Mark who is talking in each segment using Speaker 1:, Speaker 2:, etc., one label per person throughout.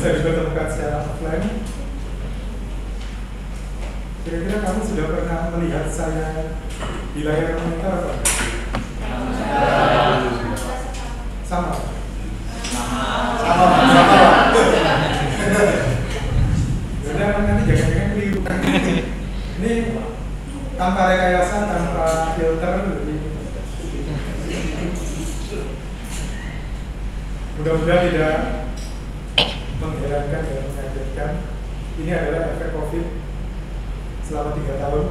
Speaker 1: bisa dipertemukan secara offline. Kira-kira kamu sudah pernah melihat saya di layar monitor atau enggak? Sama. Sudah nanti jangan-jangan keliru. Ini tanpa rekayasa, tanpa filter. Mudah-mudahan tidak mengherankan dan mengagetkan. Ini adalah efek COVID. Selama 3 tahun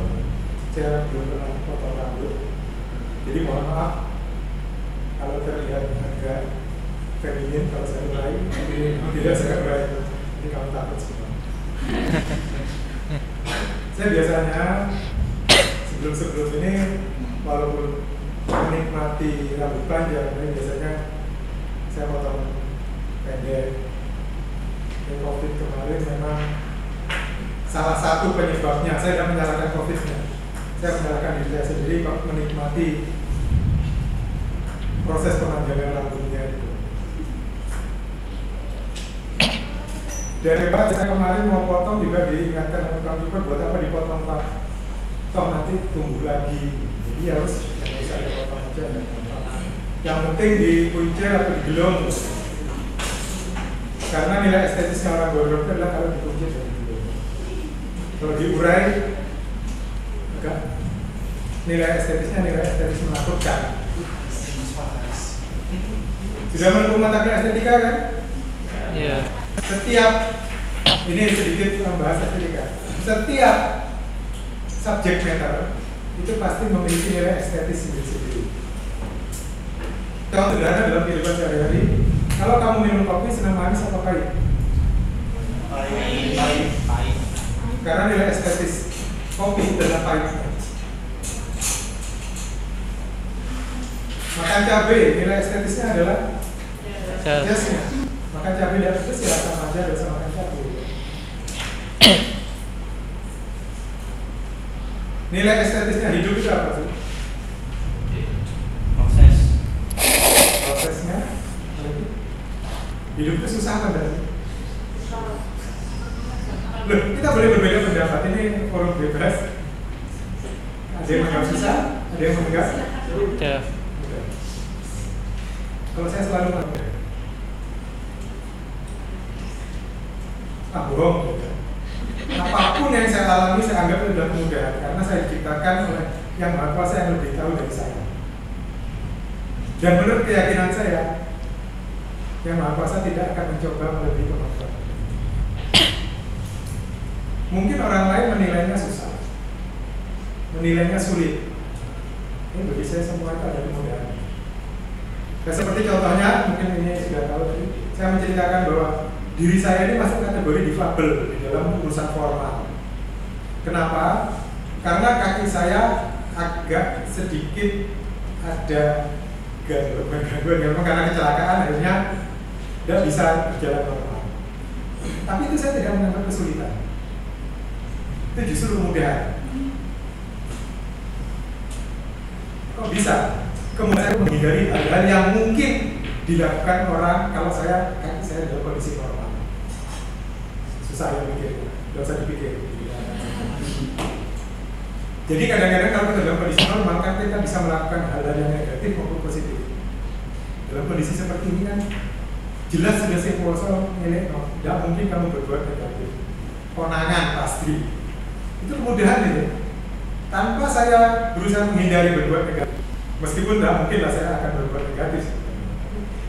Speaker 1: saya belum pernah potong rambut. Jadi mohon maaf kalau terlihat agak feminin kalau saya mulai. Tidak saya mulai. Jadi kamu takut semua. Saya biasanya sebelum ini walaupun menikmati rambut panjang, biasanya saya potong pendek. COVID kemarin memang salah satu penyebabnya. Saya tidak menyalahkan COVID-nya. Saya menyalahkan diri saya sendiri kok menikmati proses pemanjangan rambutnya itu. Dari saya kemarin mau potong juga diingatkan tukang cukur, buat apa dipotong Pak? Toh nanti tumbuh lagi. Jadi harus bisa dipotong aja. Yang penting dikuncir atau digelung. Karena nilai estetisnya orang gondrong itu adalah kalau dikuncir dan digelung. Kalau diurai, enggak. Nilai estetis menakutkan. Sudah menempuh mata kuliah estetika kan?
Speaker 2: Iya.
Speaker 1: Setiap, ini sedikit membahas estetika. Setiap subjek matter itu pasti memiliki nilai estetis sendiri-sendiri. Kalau sederhana dalam kehidupan sehari-hari, kalau kamu minum kopi senang manis atau pahit? Pahit. Karena nilai estetis kopi adalah pahit. Makan cabai, nilai estetisnya adalah pedasnya. Makan cabai dan pedas ya sama aja dan sama makan cabai. Nilai estetisnya hidup itu apa sih? Prosesnya. Hidup itu susah kan berarti? Loh, kita boleh berbeda pendapat. Ini forum bebas. Ada yang menganggap susah, ada yang menganggap
Speaker 2: Udah.
Speaker 1: Kalau saya selalu menganggap bohong. Apapun yang saya alami saya anggap itu sudah kemudahan karena saya diciptakan oleh Yang Maha Kuasa yang lebih tahu dari saya. Dan menurut keyakinan saya, Yang Maha Kuasa tidak akan mencoba melebihi kemampuan. Mungkin orang lain menilainya susah, menilainya sulit. Ini bagi saya semua itu ada kemudahan. Nah, seperti contohnya, mungkin ini sudah tahu tadi, saya menceritakan bahwa diri saya ini masuk kategori difabel di dalam urusan formal. Kenapa? Karena kaki saya agak sedikit ada gangguan karena kecelakaan, akhirnya tidak bisa berjalan normal. Tapi itu saya tidak menganggap kesulitan. Itu justru kemudahan. Kok bisa? Kemudian saya menghindari hal-hal yang mungkin dilakukan orang kalau kaki saya dalam kondisi normal. Susah ya pikir, tidak usah dipikir. Jadi kadang-kadang kalau kita dalam kondisi normal kan kita bisa melakukan hal-hal yang negatif maupun positif. Dalam kondisi seperti ini kan jelas sudah saya kuasa nilai tidak mungkin kamu berbuat negatif. Konangan pasti. Itu kemudahan itu. Tanpa saya berusaha menghindari berbuat negatif. Meskipun tidak mungkin lah saya akan berbuat negatif.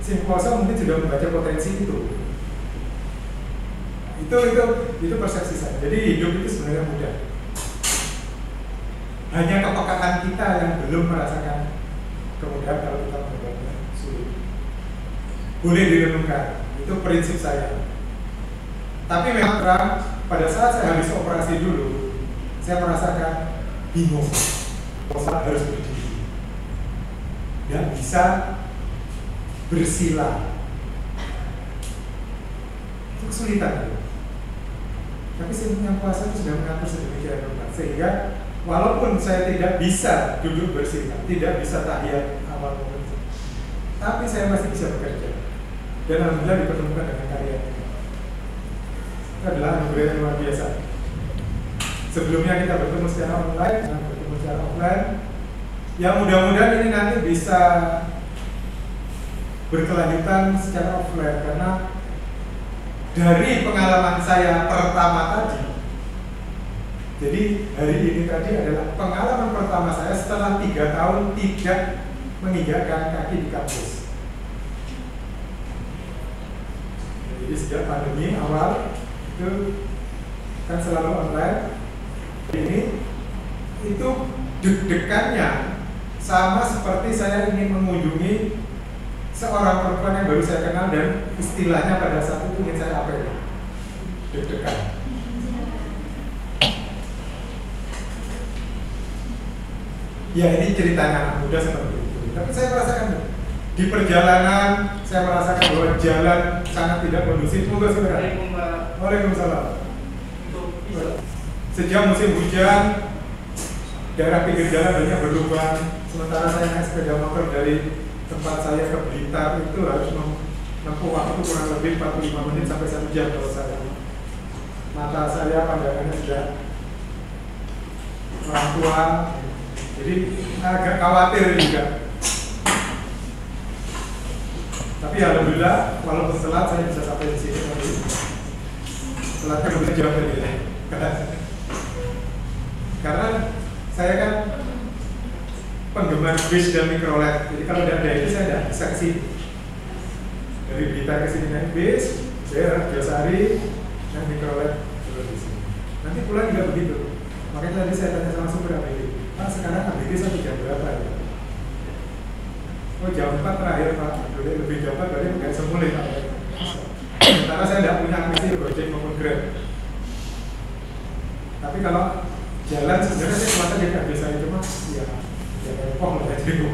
Speaker 1: Sing kuasa mungkin sudah membaca potensi itu. Itu persepsi saya. Jadi hidup itu sebenarnya mudah. Hanya kepekaan kita yang belum merasakan kemudahan kalau kita berbuatnya sulit. Boleh direnungkan. Itu prinsip saya. Tapi memang terang pada saat saya habis operasi dulu, saya merasakan bingung. Saat harus berdiri. Dan bisa bersila. Itu kesulitan. Tapi Yang Kuasa itu sudah mengatur sedemikian rupa sehingga walaupun saya tidak bisa duduk bersila, tidak bisa tahiyat awal bekerja, tapi saya masih bisa bekerja. Dan alhamdulillah dipertemukan dengan kalian. Itu adalah anugerah yang luar biasa. Sebelumnya kita bertemu secara online dan bertemu secara offline. Yang mudah-mudahan ini nanti bisa berkelanjutan secara offline, karena dari pengalaman saya pertama tadi, jadi hari ini tadi adalah pengalaman pertama saya setelah 3 tahun tidak menginjakkan kaki di kampus. Jadi sejak pandemi awal itu kan selalu online. Ini itu deg-degannya sama seperti saya ingin mengunjungi seorang perempuan yang baru saya kenal dan istilahnya pada saat itu ingin saya apel, deg-degan. Ya ini ceritanya anak muda seperti itu. Tapi saya merasakan di perjalanan, saya merasakan bahwa jalan sangat tidak kondusif. Monggo saudara. Waalaikumsalam. Sejak musim hujan, daerah pinggir jalan banyak berlubang. Sementara saya naik sepeda motor dari tempat saya ke Blitar itu harus menempuh waktu kurang lebih 45 menit sampai 1 jam kalau saya. Mata saya pandangannya sudah orang tua, jadi agak khawatir juga. Tapi alhamdulillah, walaupun telat saya bisa sampai di sini. Telatnya lebih jauh dari karena saya kan penggemar bis dan mikrolet, jadi kalau tidak ada itu saya tidak bisa ke sini. Dari Blitar ke sini naik bis, saya Josari, naik mikrolet terus di sini. Nanti pulang juga begitu. Makanya tadi saya tanya sama supir ABG, Pak sekarang ABG sampai jam berapa ya? Oh jam 4 terakhir Pak, lebih jam 4 berarti nggak semulai Pak. Sementara saya tidak punya aplikasi Gojek maupun Grab. Tapi kalau jalan sebenarnya saya kuatnya jadi nggak bisa itu Mas, ya rempong lah, jadi gue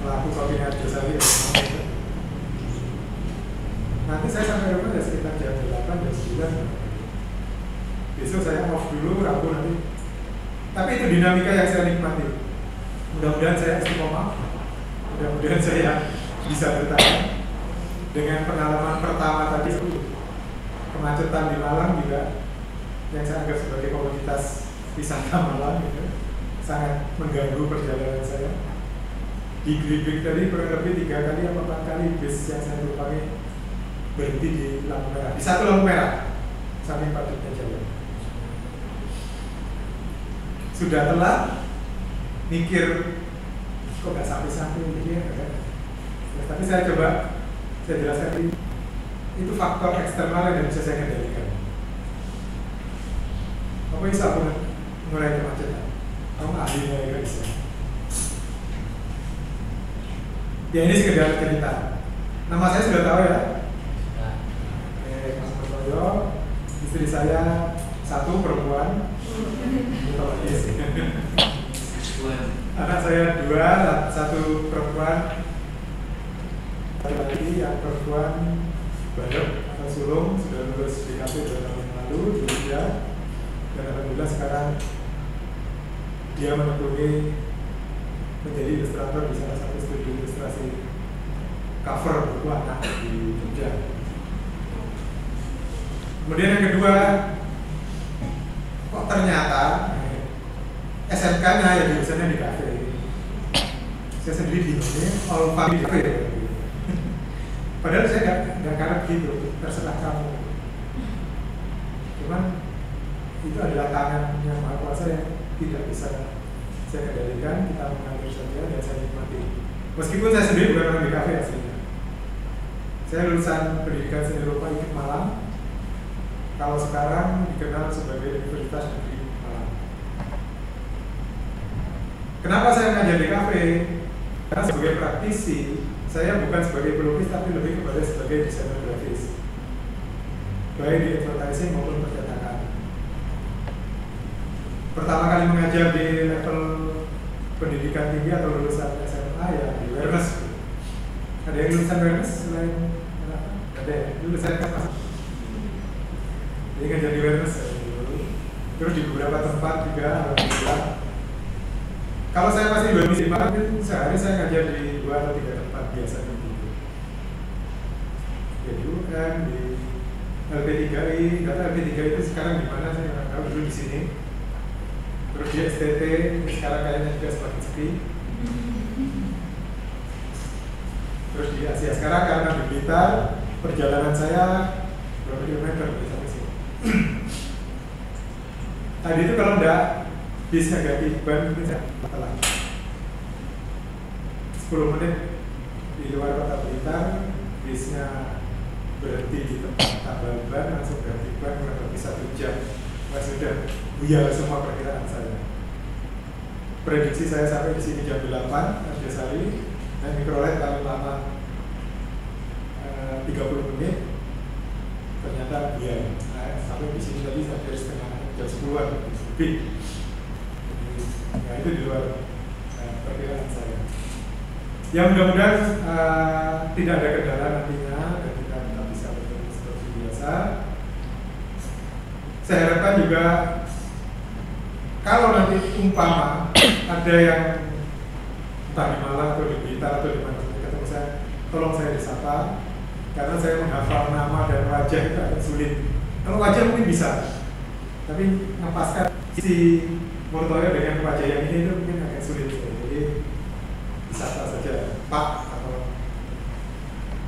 Speaker 1: melakukan shopping aja saya. Nanti saya sampai rumah ya sekitar jam 8, jam 9. Besok saya off dulu, Rabu nanti. Tapi itu dinamika yang saya nikmati. Mudah-mudahan saya istiqomah. Mudah-mudahan saya bisa bertahan. Dengan pengalaman pertama tadi, kemacetan di Malang juga yang saya anggap sebagai komoditas wisata Malang gitu, sangat mengganggu perjalanan saya. Di Gribik tadi kurang lebih 3 kali atau 4 kali bis yang saya tumpangi berhenti di lampu merah, di satu lampu merah, samping padatnya jalan. Sudah telat, mikir kok nggak sampai-sampai gitu ya, kan? Tapi saya coba, saya jelaskan itu faktor eksternal yang bisa saya kendalikan. Apa bisa aku mengurangi kemacetan? Kamu ahlinya ya bisa. Ya ini sekedar cerita. Nama saya sudah tahu ya. Mas Purwoyo, istri saya 1 perempuan. Anak saya 2, 1 perempuan. Lagi yang perempuan Badok atau sulung sudah lulus DKP 2 tahun yang lalu di Jogja. Dan alhamdulillah sekarang dia menekuni menjadi ilustrator di salah satu studio ilustrasi cover buku anak di Jogja. Kemudian yang kedua, kok ternyata SMK-nya ya jurusannya di kafe. Saya sendiri bingung ini all family cafe. Padahal saya nggak karep gitu, terserah kamu. Cuman itu adalah tangan yang Maha Kuasa yang tidak bisa saya kendalikan. Kita mengalir saja dan saya nikmati. Meskipun saya sendiri bukan orang di kafe aslinya. Saya lulusan pendidikan seni rupa IKIP Malang. Kalau sekarang dikenal sebagai Universitas Negeri Malang. Kenapa saya mengajar di kafe? Karena sebagai praktisi, saya bukan sebagai pelukis tapi lebih kepada sebagai desainer grafis, baik di advertising maupun percetakan. Pertama kali mengajar di level pendidikan tinggi atau lulusan SMA ya di Wernes. Ada yang lulusan Wernes selain apa? Ada ya? Lulusan apa? Jadi ngajar di Wernes terus di beberapa tempat juga alhamdulillah. Kalau saya masih belum misi mungkin sehari saya ngajar di 2 atau 3 tempat biasanya gitu. Ya di UN, di LP3I, data LP3I itu sekarang di mana saya nggak tahu, dulu di sini. Terus di STT sekarang kayaknya juga semakin sepi. Terus di Asia sekarang karena di Blitar, perjalanan saya berapa kilometer sampai sini. Tadi itu kalau enggak bisnya ganti ban itu saya telat 10 menit di luar kota Blitar, bisnya berhenti di tempat tabel ban, langsung ganti ban kurang lebih 1 jam. Sudah buyar semua perkiraan saya. Prediksi saya sampai di sini jam 8 Raja Sali, dan mikrolet paling lama 30 menit. Ternyata buyar. Sampai di sini tadi sampai setengah jam 10-an lebih. Ya itu di luar perkiraan saya. Ya mudah-mudahan tidak ada kendala nantinya dan kita tetap bisa bertemu seperti biasa. Saya harapkan juga kalau nanti umpama ada yang entah di Malang atau di Blitar atau di mana ketemu saya, tolong saya disapa karena saya menghafal nama dan wajah itu agak sulit. Kalau wajah mungkin bisa, tapi ngepaskan si Murtoyo dengan wajah yang ini itu mungkin agak sulit. Jadi disapa saja Pak atau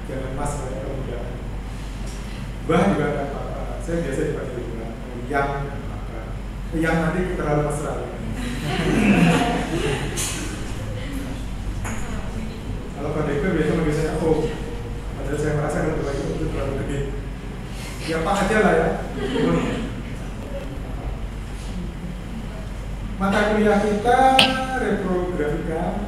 Speaker 1: jangan Mas saya kemudian. Bah juga ada apa-apa. Saya biasa dipanggil juga yang apa? Yang nanti terlalu mesra. Kalau Pak Deko biasa manggil saya Om. Padahal saya merasa kalau Pak itu terlalu gede. Ya Pak aja lah ya. Mata kuliah kita reprografika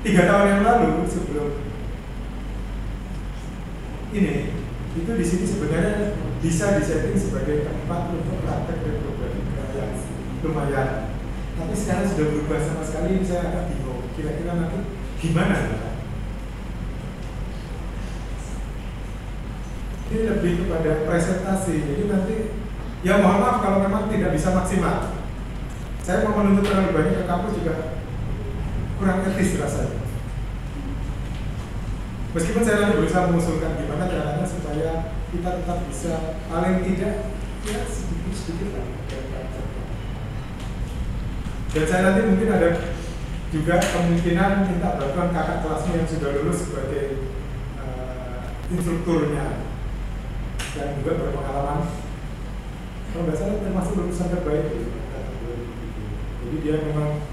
Speaker 1: 3 tahun yang lalu sebelum ini itu di sini sebenarnya bisa disetting sebagai tempat untuk praktek reprografika yang lumayan. Tapi sekarang sudah berubah sama sekali, saya agak bingung. Kira-kira nanti gimana ya? Ini lebih kepada presentasi. Jadi nanti ya mohon maaf kalau memang tidak bisa maksimal. Saya mau menuntut terlalu banyak ke kampus juga kurang etis rasanya. Meskipun saya nanti berusaha mengusulkan gimana caranya supaya kita tetap bisa paling tidak ya sedikit lah. Dan saya nanti mungkin ada juga kemungkinan minta bantuan kakak kelasmu yang sudah lulus sebagai instrukturnya dan juga berpengalaman. Kalau nggak salah termasuk lulusan terbaik. Jadi dia memang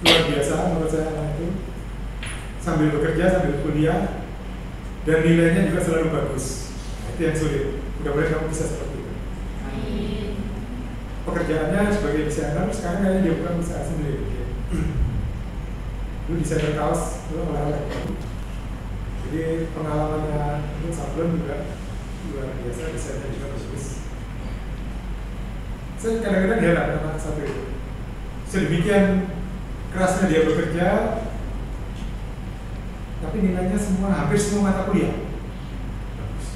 Speaker 1: luar biasa menurut saya anak itu. Sambil bekerja, sambil kuliah, dan nilainya juga selalu bagus. Nah, itu yang sulit. Mudah-mudahan kamu bisa seperti itu. Amin. Pekerjaannya sebagai desainer, sekarang kayaknya dia bukan usaha sendiri. Dulu desainer kaos, dulu oleh-oleh. Jadi pengalamannya untuk sablon juga luar biasa, desainnya juga bagus. Saya kadang-kadang heran sama satu itu. Sedemikian kerasnya dia bekerja, tapi nilainya semua, hampir semua mata kuliah bagus.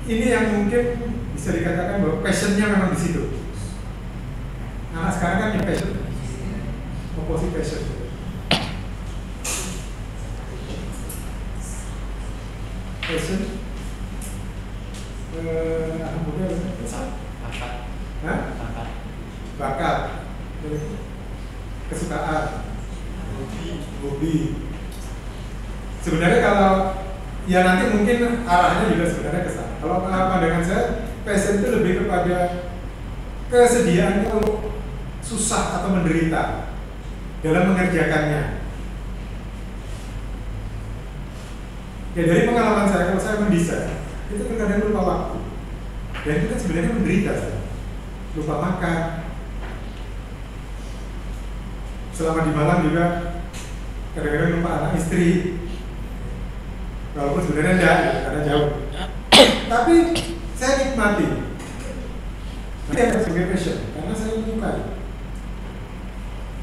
Speaker 1: Ini yang mungkin bisa dikatakan bahwa passionnya memang di situ. Anak sekarang kan yang passion, oposisi passion. Passion, anak muda bakat, bakat, kesukaan, hobi. Sebenarnya kalau ya nanti mungkin arahnya juga sebenarnya ke sana. Kalau pandangan saya, passion itu lebih kepada kesediaan untuk susah atau menderita dalam mengerjakannya. Ya dari pengalaman saya, kalau saya mendesain, itu terkadang lupa waktu. Dan itu kan sebenarnya menderita saya. Lupa makan. Selama di Malang juga kadang-kadang lupa anak istri. Walaupun sebenarnya enggak, karena jauh. Tapi saya nikmati. Ini akan sebagai passion, karena saya menyukai.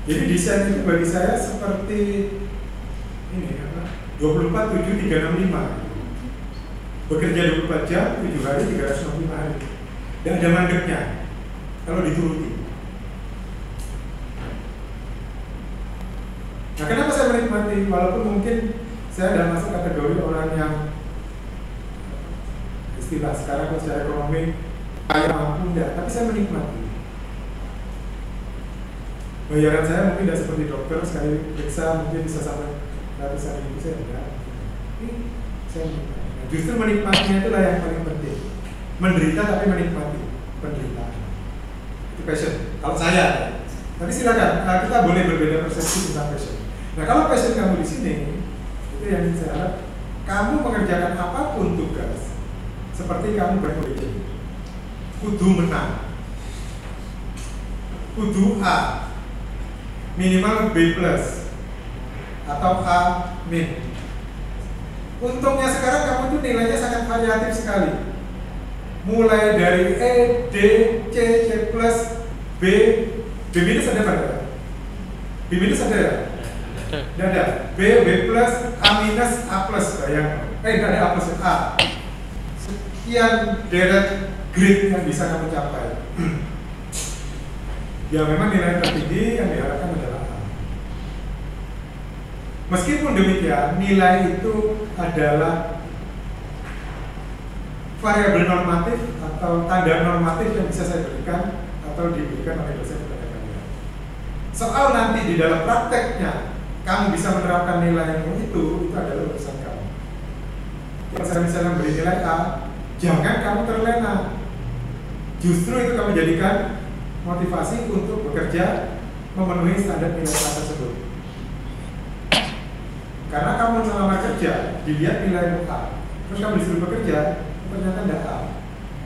Speaker 1: Jadi desain itu bagi saya seperti ini apa? 24/7/365. Bekerja 24 jam, 7 hari, 365 hari. Dan ada mandeknya kalau dituruti. Nah, kenapa saya menikmati? Walaupun mungkin saya tidak masuk kategori orang yang istilah sekarang secara ekonomi kaya mampu, enggak, tapi saya menikmati. Bayaran saya mungkin tidak seperti dokter, sekali periksa mungkin bisa sampai ratusan ribu, saya enggak. Ini saya menikmati. Nah, justru menikmatinya itulah yang paling penting. Menderita tapi menikmati penderitaan. Itu passion. Kalau saya, tapi silakan, kita boleh berbeda persepsi tentang passion. Nah, kalau passion kamu di sini, itu yang saya harap, kamu mengerjakan apapun tugas, seperti kamu berpikir, kudu menang, kudu A, minimal B plus, atau A min. Untungnya sekarang kamu itu nilainya sangat variatif sekali. Mulai dari E, D, C, C plus, B minus ada pada? B minus ada ya? Tidak ada. B plus, A minus, A plus. Tidak ada A plus, A. Sekian deret grade yang bisa kamu capai. Ya memang nilai tertinggi yang diharapkan adalah A. Meskipun demikian, nilai itu adalah variabel normatif atau tanda normatif yang bisa saya berikan atau diberikan oleh dosen kepada kalian. Soal nanti di dalam prakteknya kamu bisa menerapkan nilaimu itu adalah urusan kamu. Kalau saya misalnya memberi nilai A, jangan kamu terlena. Justru itu kamu jadikan motivasi untuk bekerja memenuhi standar nilai A tersebut. Karena kamu melamar kerja, dilihat nilai A, terus kamu disuruh bekerja, ternyata tidak A,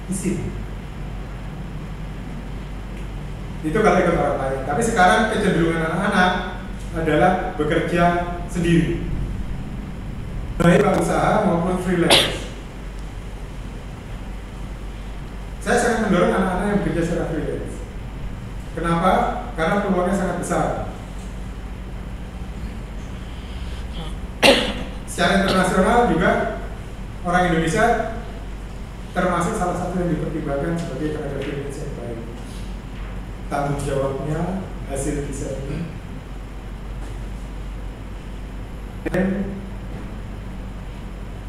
Speaker 1: isi. Itu kalau ikut orang lain. Tapi sekarang kecenderungan anak-anak adalah bekerja sendiri, baik usaha maupun freelance. Saya sangat mendorong anak-anak yang bekerja secara freelance. Kenapa? Karena peluangnya sangat besar. Secara internasional juga orang Indonesia termasuk salah satu yang dipertimbangkan sebagai tenaga freelance yang baik. Tanggung jawabnya, hasil desainnya. Dan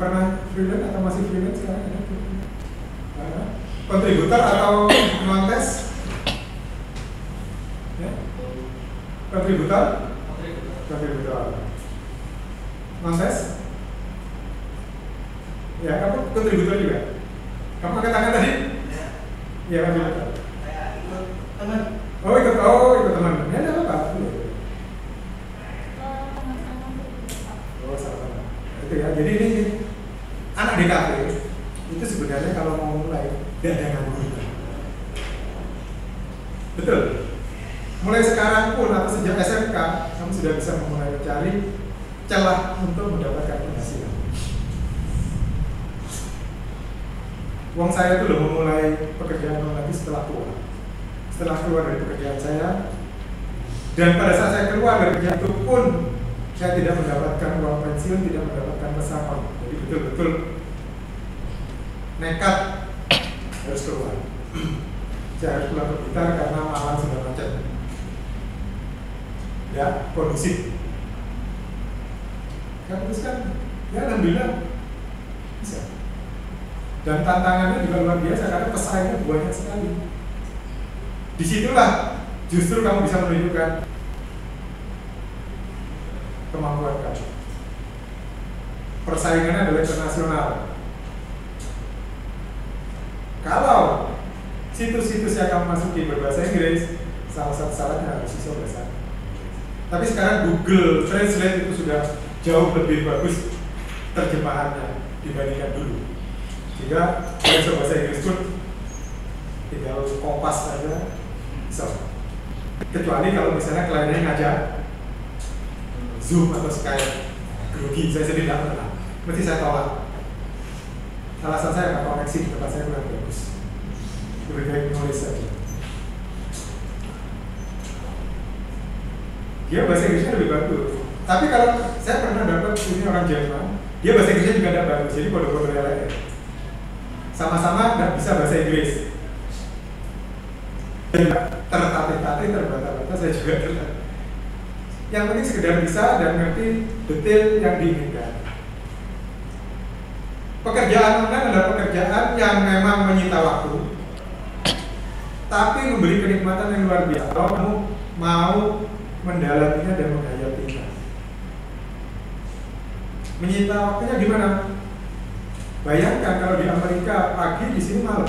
Speaker 1: pernah freelance atau masih freelance sekarang ada? Kontributor atau non-tes? Ya? Kontributor? Kontributor. Non-tes? Ya, kamu kontributor juga? Kamu angkat tangan tadi? Ya, kontributor.
Speaker 3: Saya ikut teman.
Speaker 1: Oh, ikut teman. Ya, ada apa? Oh, sama-sama. Itu ya. Jadi ini anak DKV itu sebenarnya kalau mau mulai tidak ada nganggur. Betul. Mulai sekarang pun atau sejak SMK kamu sudah bisa memulai mencari celah untuk mendapatkan penghasilan. Uang saya itu loh memulai pekerjaan lagi setelah tua. Setelah keluar dari pekerjaan saya, dan pada saat saya keluar dari pekerjaan itu pun saya tidak mendapatkan uang pensiun, tidak mendapatkan pesangon. Jadi betul-betul nekat harus keluar. Saya harus pulang ke Blitar karena Malang sudah macet. Ya, kondusif. Saya putuskan, ya alhamdulillah bisa. Dan tantangannya juga luar biasa karena pesaingnya banyak sekali. Disitulah justru kamu bisa menunjukkan kemampuan kamu. Persaingannya adalah internasional. Kalau situs-situs yang kamu masuki berbahasa Inggris, salah satu syaratnya harus bisa bahasa Inggris. Tapi sekarang Google Translate itu sudah jauh lebih bagus terjemahannya dibandingkan dulu. Sehingga kalau bahasa Inggris pun tinggal kompas saja bisa. Kecuali kalau misalnya kliennya ngajak Zoom atau Skype, grogi, saya sendiri tidak pernah. Mesti saya tolak. Alasan saya nggak koneksi di tempat saya kurang bagus. Lebih baik nulis saja. Dia bahasa Inggrisnya lebih bagus. Tapi kalau saya pernah dapat ini orang Jerman, dia bahasa Inggrisnya juga tidak bagus. Jadi kode-kode lain. Sama-sama nggak bisa bahasa Inggris. Tertatih-tatih, terbata-bata, saya juga tertatih. Yang penting sekedar bisa dan ngerti detail yang diinginkan. Pekerjaan online adalah pekerjaan yang memang menyita waktu, tapi memberi kenikmatan yang luar biasa kalau kamu mau mendalaminya dan menghayatinya. Menyita waktunya gimana? Bayangkan kalau di Amerika pagi, di sini malam.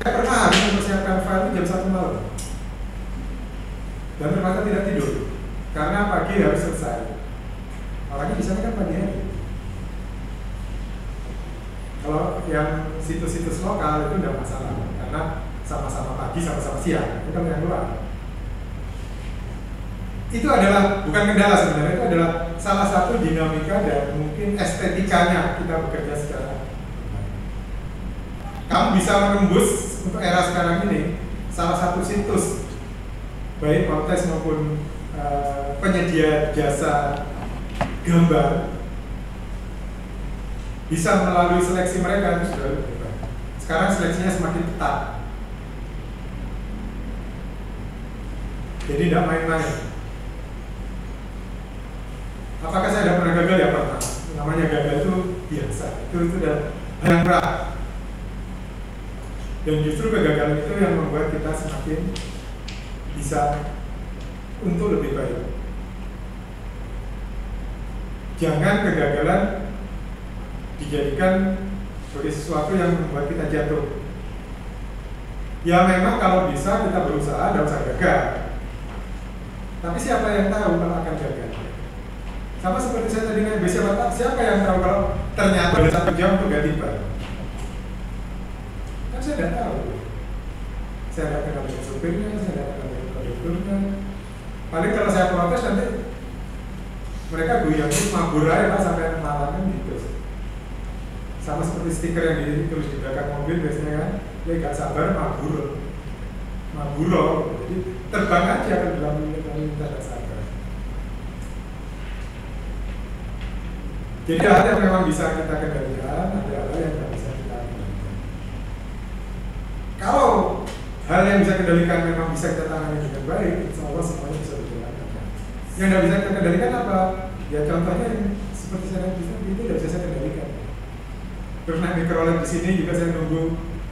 Speaker 1: Saya pernah harus mempersiapkan file jam 1 malam dan ternyata tidak tidur karena pagi harus selesai. Orangnya di sana kan pagi hari. Kalau yang situs-situs lokal itu tidak masalah karena sama-sama pagi, sama-sama siang. Itu kan yang luar. Itu adalah bukan kendala sebenarnya, itu adalah salah satu dinamika dan mungkin estetikanya kita bekerja secara kamu bisa menembus untuk era sekarang ini salah satu situs baik kontes maupun penyedia jasa gambar bisa melalui seleksi mereka itu sudah lebih baik. Sekarang seleksinya semakin ketat, jadi tidak main-main. Apakah saya tidak pernah gagal? Ya pernah. Namanya gagal itu biasa, itu sudah yang berat. Dan justru kegagalan itu yang membuat kita semakin bisa untuk lebih baik. Jangan kegagalan dijadikan sebagai sesuatu yang membuat kita jatuh. Ya memang kalau bisa kita berusaha dan usah gagal. Tapi siapa yang tahu kalau akan gagal? Sama seperti saya tadi naik bis, siapa yang tahu kalau ternyata ada 1 jam untuk ganti ban? Kan saya tidak tahu. Saya tidak kenal dengan supirnya, saya tidak kenal dengan konduktornya. Paling kalau saya protes nanti mereka goyang itu mabur aja Pak sampai malam gitu. Sama seperti stiker yang ditulis di belakang mobil biasanya kan, dia nggak sabar mabur, jadi terbang aja ke dalam lintas sabar. Jadi ada yang memang bisa kita kendalikan, ada hal yang tidak bisa kita kendalikan. Kalau hal yang bisa kendalikan memang bisa kita tangani dengan baik, insya Allah semuanya bisa berjalan. Yang tidak bisa kita kendalikan apa? Ya contohnya yang seperti saya bisa itu tidak bisa saya kendalikan. Terus naik mikrolet di sini juga saya nunggu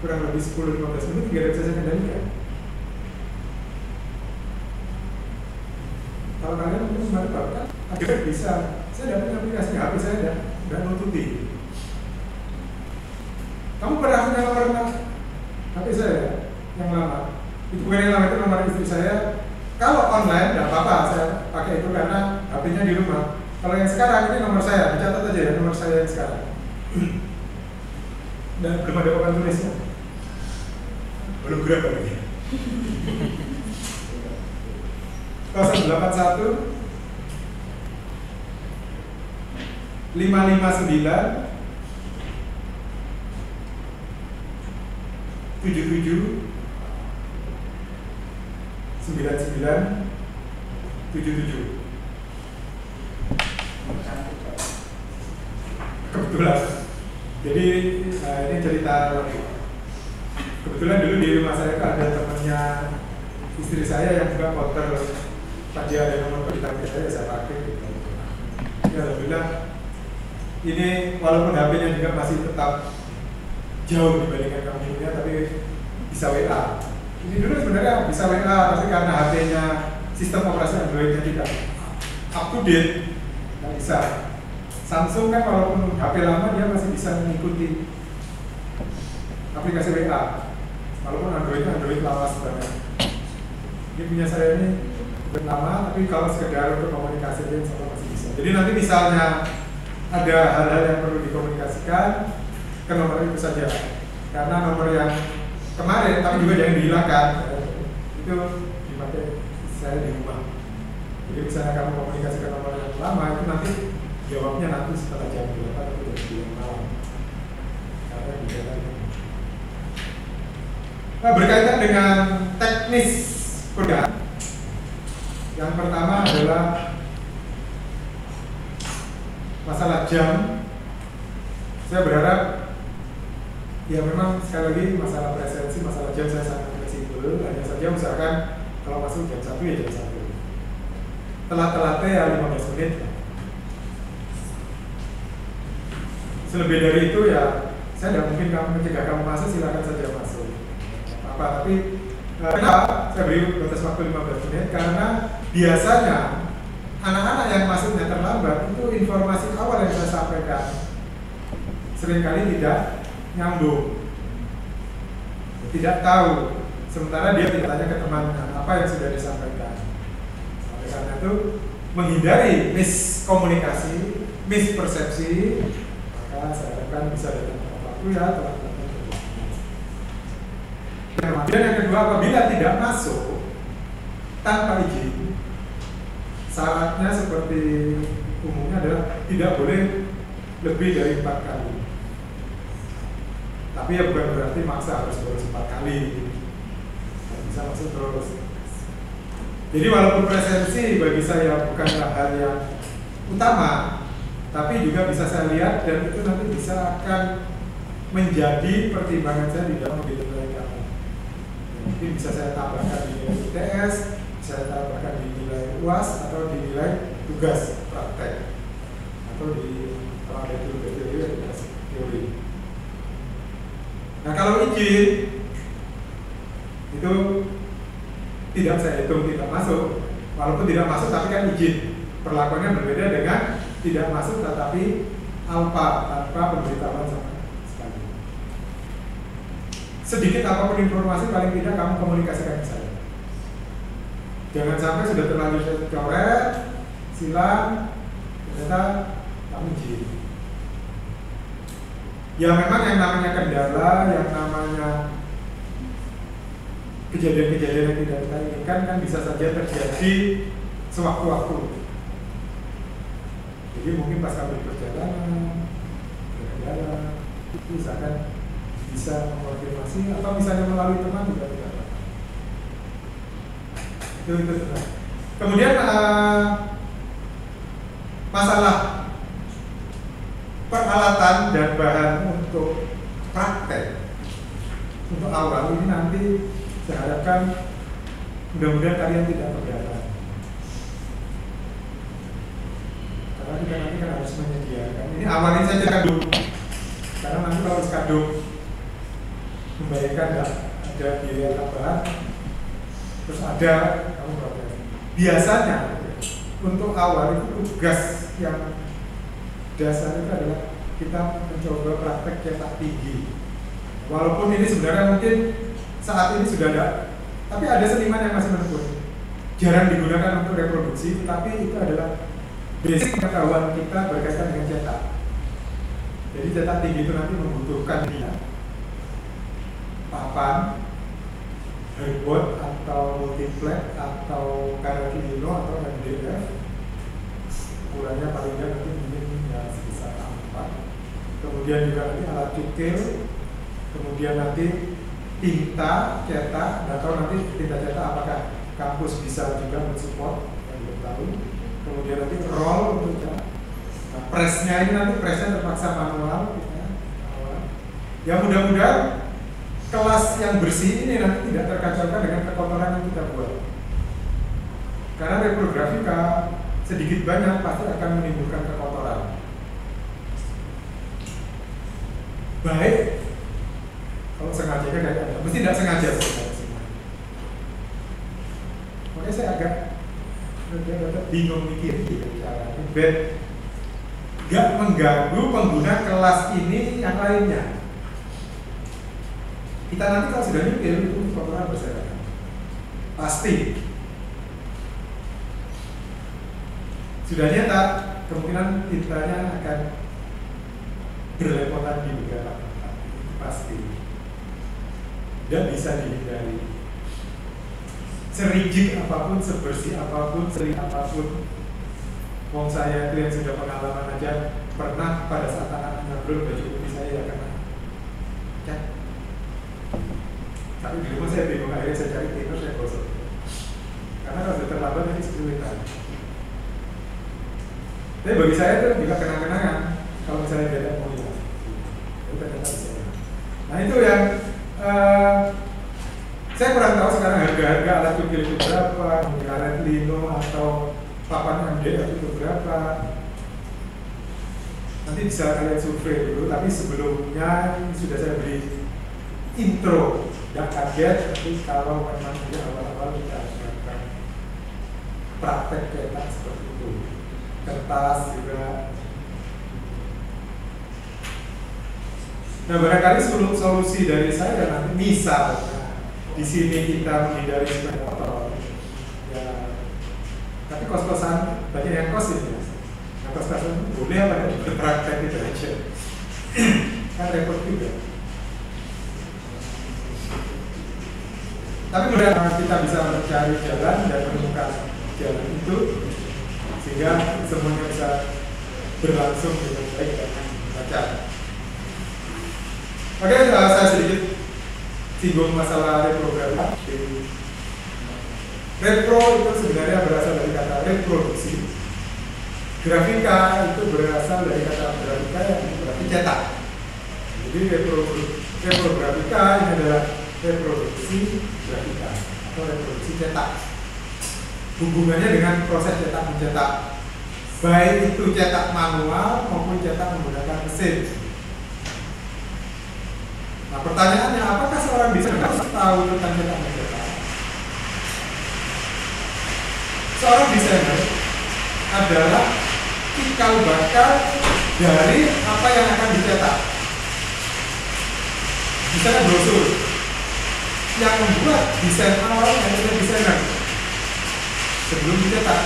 Speaker 1: kurang lebih 10-15 menit tidak bisa saya kendalikan. Kalau kalian mungkin kemarin bahkan akhirnya bisa. Saya tidak punya aplikasi HP saya dan nutupi. Kamu pernah punya nomor HP saya yang lama? Itu bukan yang lama, itu nomor istri saya. Kalau online tidak apa-apa, saya pakai itu karena HP-nya di rumah. Kalau yang sekarang ini nomor saya, dicatat aja ya nomor saya yang sekarang. Dan belum ada papan tulisnya. Belum gerak lagi. 081 559 77 99 77. Kebetulan. Jadi ini cerita kebetulan dulu di rumah saya ada temannya istri saya yang juga porter. Tadi ada nomor kontak saya pakai gitu. Ya alhamdulillah. Ini walaupun HP-nya juga masih tetap jauh dibandingkan kamunya, tapi bisa WA. Ini dulu sebenarnya bisa WA, tapi karena HP-nya sistem operasi Android-nya tidak up to date, nggak bisa. Samsung kan walaupun HP lama dia masih bisa mengikuti aplikasi WA, walaupun Android lawas banget. Ini punya saya ini lama, tapi kalau sekedar untuk komunikasi aja sama masih bisa. Jadi nanti misalnya ada hal-hal yang perlu dikomunikasikan ke nomor itu saja, karena nomor yang kemarin tapi juga jangan dihilangkan itu dipakai saya di rumah. Jadi misalnya kamu komunikasi ke nomor yang lama itu nanti jawabnya nanti setelah jam 8 atau jam 9 malam karena dijalan. Nah, berkaitan dengan teknis produk, yang pertama adalah masalah jam. Saya berharap ya memang sekali lagi masalah presensi, masalah jam saya sangat fleksibel. Hanya saja usahakan kalau masuk jam 1 ya jam 1. telat-telatnya ya 15 menit. Selebih dari itu ya saya tidak mungkin mencegah kamu masuk, silakan saja masuk. Tapi kenapa saya beri batas waktu 15 menit? Karena biasanya anak-anak yang masuknya terlambat itu informasi awal yang saya sampaikan seringkali tidak nyambung, tidak tahu. Sementara dia tidak tanya ke temannya apa yang sudah disampaikan. Oleh karena itu menghindari miskomunikasi, mispersepsi, maka saya harapkan bisa datang tepat waktu ya, telah datang. Kemudian yang kedua, apabila tidak masuk tanpa izin, syaratnya seperti umumnya adalah tidak boleh lebih dari 4 kali. Tapi ya bukan berarti maksa harus 4 kali, bisa masuk terus. Jadi walaupun presensi bagi saya bukanlah hal yang utama, tapi juga bisa saya lihat dan itu nanti bisa akan menjadi pertimbangan saya di dalam menilai kamu. Mungkin bisa saya tambahkan di nilai UTS, bisa saya tambahkan di nilai UAS atau di nilai tugas praktek atau di tugas teori. Nah kalau izin itu tidak saya hitung tidak masuk, walaupun tidak masuk tapi kan izin. Perlakuannya berbeda dengan tidak masuk tetapi alfa tanpa pemberitahuan sama sekali. Sedikit apapun informasi paling tidak kamu komunikasikan ke saya. Jangan sampai sudah terlanjur coret, silang, ternyata kamu izin. Ya memang yang namanya kendala, yang namanya kejadian-kejadian yang tidak kita inginkan kan bisa saja terjadi sewaktu-waktu. Jadi mungkin pas kamu di perjalanan, berkendara, misalkan bisa mengkonfirmasi atau misalnya melalui teman juga tidak apa. Itu tenang. Kemudian masalah peralatan dan bahan untuk praktek untuk awal ini nanti saya harapkan mudah-mudahan kalian tidak keberatan. Karena kita nanti kan harus menyediakan. Ini awalnya saya cek dulu. Karena nanti kalau sekadung membayarkan ada biaya tambahan, terus ada kamu protes. Biasanya untuk awal itu tugas yang dasar itu adalah kita mencoba praktek cetak tinggi. Walaupun ini sebenarnya mungkin saat ini sudah ada, tapi ada seniman yang masih menekun. Jarang digunakan untuk reproduksi, tapi itu adalah basic pengetahuan kita berkaitan dengan cetak. Jadi cetak tinggi itu nanti membutuhkan dia papan, hardboard atau multiplex atau karet lino atau MDF. Ukurannya paling tidak nanti mungkin ya sebesar A4. Kemudian juga nanti alat cukil, kemudian nanti tinta cetak, nggak tahu nanti tinta cetak apakah kampus bisa juga mensupport, yang belum tahu. Kemudian nanti roll untuk cetak. Nah, presnya ini nanti presnya terpaksa manual, ya mudah-mudahan kelas yang bersih ini nanti tidak terkacaukan dengan kekotoran yang kita buat. Karena reprografika sedikit banyak pasti akan menimbulkan kekotoran. Baik kalau sengaja kan ada, mesti tidak sengaja sebenarnya. Makanya saya agak bingung mikir caranya biar gak mengganggu pengguna kelas ini yang lainnya. Kita nanti kalau sudah nyipil itu kotoran berserakan pasti. Sudah nyata kemungkinan tintanya akan berlepotan di beberapa tempat, pasti. Dan bisa dihindari. Serigid apapun, sebersih apapun, sering apapun. Wong saya itu yang sudah pengalaman aja pernah pada saat anak ngobrol baju putih saya ya kena cat. Tapi di rumah saya bingung, akhirnya saya cari cleaner, saya gosok. Karena kalau sudah terlambat nanti kesulitan. Tapi bagi saya itu juga kenang-kenangan kalau misalnya dia tidak mau hilang. Itu ternyata bisa. Nah itu yang saya kurang tahu sekarang harga-harga alat cukil itu berapa, karet lino atau papan MDF itu berapa. Nanti bisa kalian survei dulu, tapi sebelumnya sudah saya beri intro. Yang kaget, tapi kalau memang tidak awal-awal kita akan praktek cetak seperti itu. Kertas juga. Nah, barangkali solusi dari saya nanti misalnya di sini kita menghindari sepeda motor, ya. Tapi kos-kosan banyak yang kos ini, ya. Nah, kos-kosan boleh apa ya berpraktek itu aja, kan repot juga. Tapi mudah-mudahan kita bisa mencari jalan dan menemukan jalan itu sehingga semuanya bisa berlangsung dengan baik dan lancar. Oke, saya sedikit singgung masalah reprografi. Repro itu sebenarnya berasal dari kata reproduksi. Grafika itu berasal dari kata grafika yang berarti cetak. Jadi reprografika ini adalah reproduksi grafika atau reproduksi cetak. Hubungannya dengan proses cetak mencetak, baik itu cetak manual maupun cetak menggunakan mesin. Nah, pertanyaannya, apakah seorang bisa tahu tentang cetak mencetak? Seorang desainer adalah cikal bakal dari apa yang akan dicetak. Misalnya brosur, yang membuat desain awal yang adalah desainer sebelum dicetak.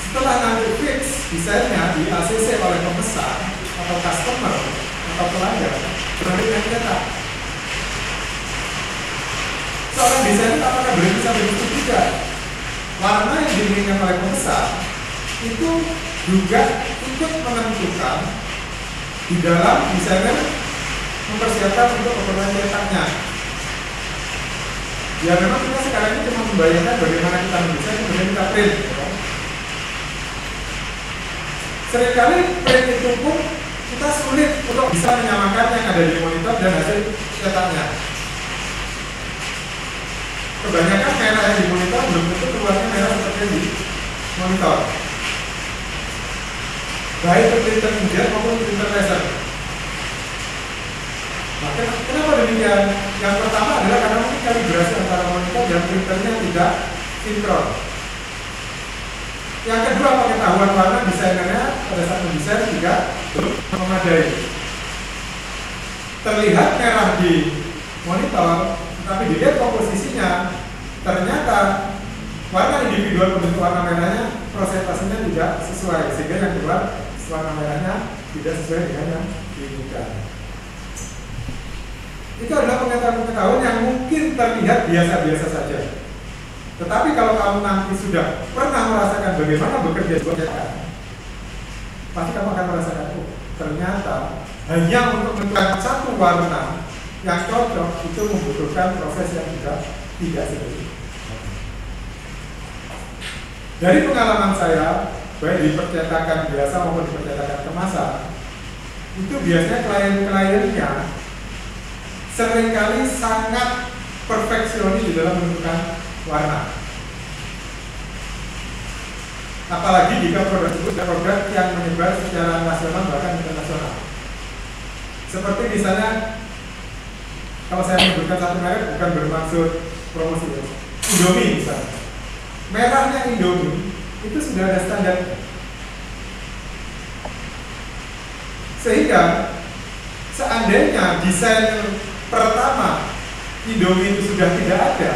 Speaker 1: Setelah nanti fix desainnya di ACC oleh pemesan atau customer atau pelanggan, berarti yang cetak. Seorang desainer apakah berarti sampai begitu tidak? Warna yang diinginkan oleh pemesan itu juga ikut menentukan di dalam desainer mempersiapkan untuk keperluan cetaknya. Ya memang kita sekarang ini cuma membayangkan bagaimana kita mendesain kemudian kita print. Seringkali print itu pun kita sulit untuk bisa menyamakan yang ada di monitor dan hasil cetaknya. Kebanyakan merah yang di monitor belum tentu keluarnya merah seperti yang di monitor. Baik itu printer inkjet maupun printer laser. Nah, kenapa demikian? Yang pertama adalah karena mungkin kalibrasi antara monitor dan printernya tidak sinkron. Yang kedua, pengetahuan warna desainernya pada saat mendesain tidak memadai. Terlihat merah di monitor, tapi dilihat komposisinya, ternyata warna individual pembentuk warna merahnya prosentasenya tidak sesuai, sehingga yang keluar warna merahnya tidak sesuai dengan yang diinginkan. Itu adalah pengetahuan yang mungkin terlihat biasa-biasa saja. Tetapi kalau kamu nanti sudah pernah merasakan bagaimana bekerja sebuah cetak, pasti kamu akan merasakan, oh, ternyata hanya untuk menentukan satu warna yang cocok itu membutuhkan proses yang juga tidak sedikit. Dari pengalaman saya, baik di percetakan biasa maupun di percetakan kemasan, itu biasanya klien-kliennya seringkali sangat perfeksionis di dalam menentukan warna. Apalagi jika produk itu produk yang menyebar secara nasional bahkan internasional. Seperti misalnya, kalau saya menyebutkan satu merek bukan bermaksud promosi, ya. Indomie misalnya. Merahnya Indomie itu sudah ada standarnya. Sehingga seandainya desain pertama Indomie itu sudah tidak ada,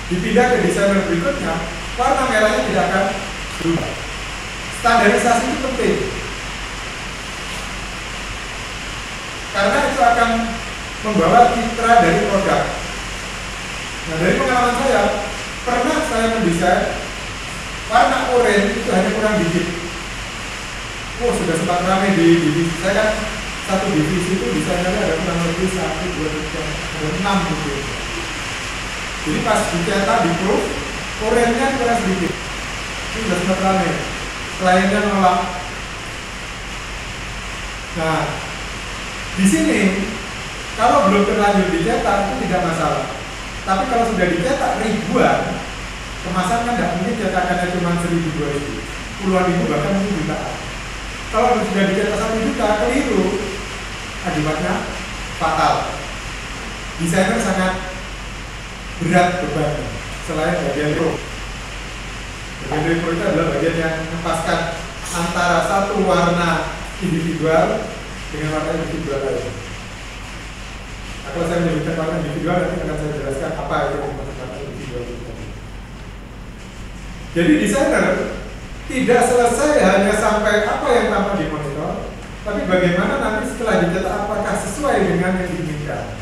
Speaker 1: dipindah ke desainer berikutnya, warna merahnya tidak akan berubah. Standarisasi itu penting, karena itu akan membawa citra dari produk. Nah, dari pengalaman saya, pernah saya mendesain warna oranye itu hanya kurang dikit. Oh, sudah sempat ramai di divisi saya kan. Satu divisi itu desainernya ada kurang lebih 1, 2, 3, ada 6 gitu. Jadi pas dicetak di proof, oranye kurang sedikit. Itu sudah sempat ramai. Kliennya nolak. Nah, di sini kalau belum terlanjur dicetak itu tidak masalah. Tapi kalau sudah dicetak ribuan, kemasan kan tidak mungkin cetakannya cuma 1.000, 2.000, puluhan ribu bahkan mungkin jutaan. Kalau sudah dicetak 1 juta, keliru, akibatnya fatal. Desainer sangat berat bebannya. Selain bagian pro, bagian pro itu adalah bagian yang menempatkan antara satu warna individual dengan warna individual lain. Kalau saya menyebutkan warna individual, nanti akan saya jelaskan apa itu warna individual itu. Jadi desainer tidak selesai hanya sampai apa yang tampak di monitor, tapi bagaimana nanti setelah dicetak apakah sesuai dengan yang diinginkan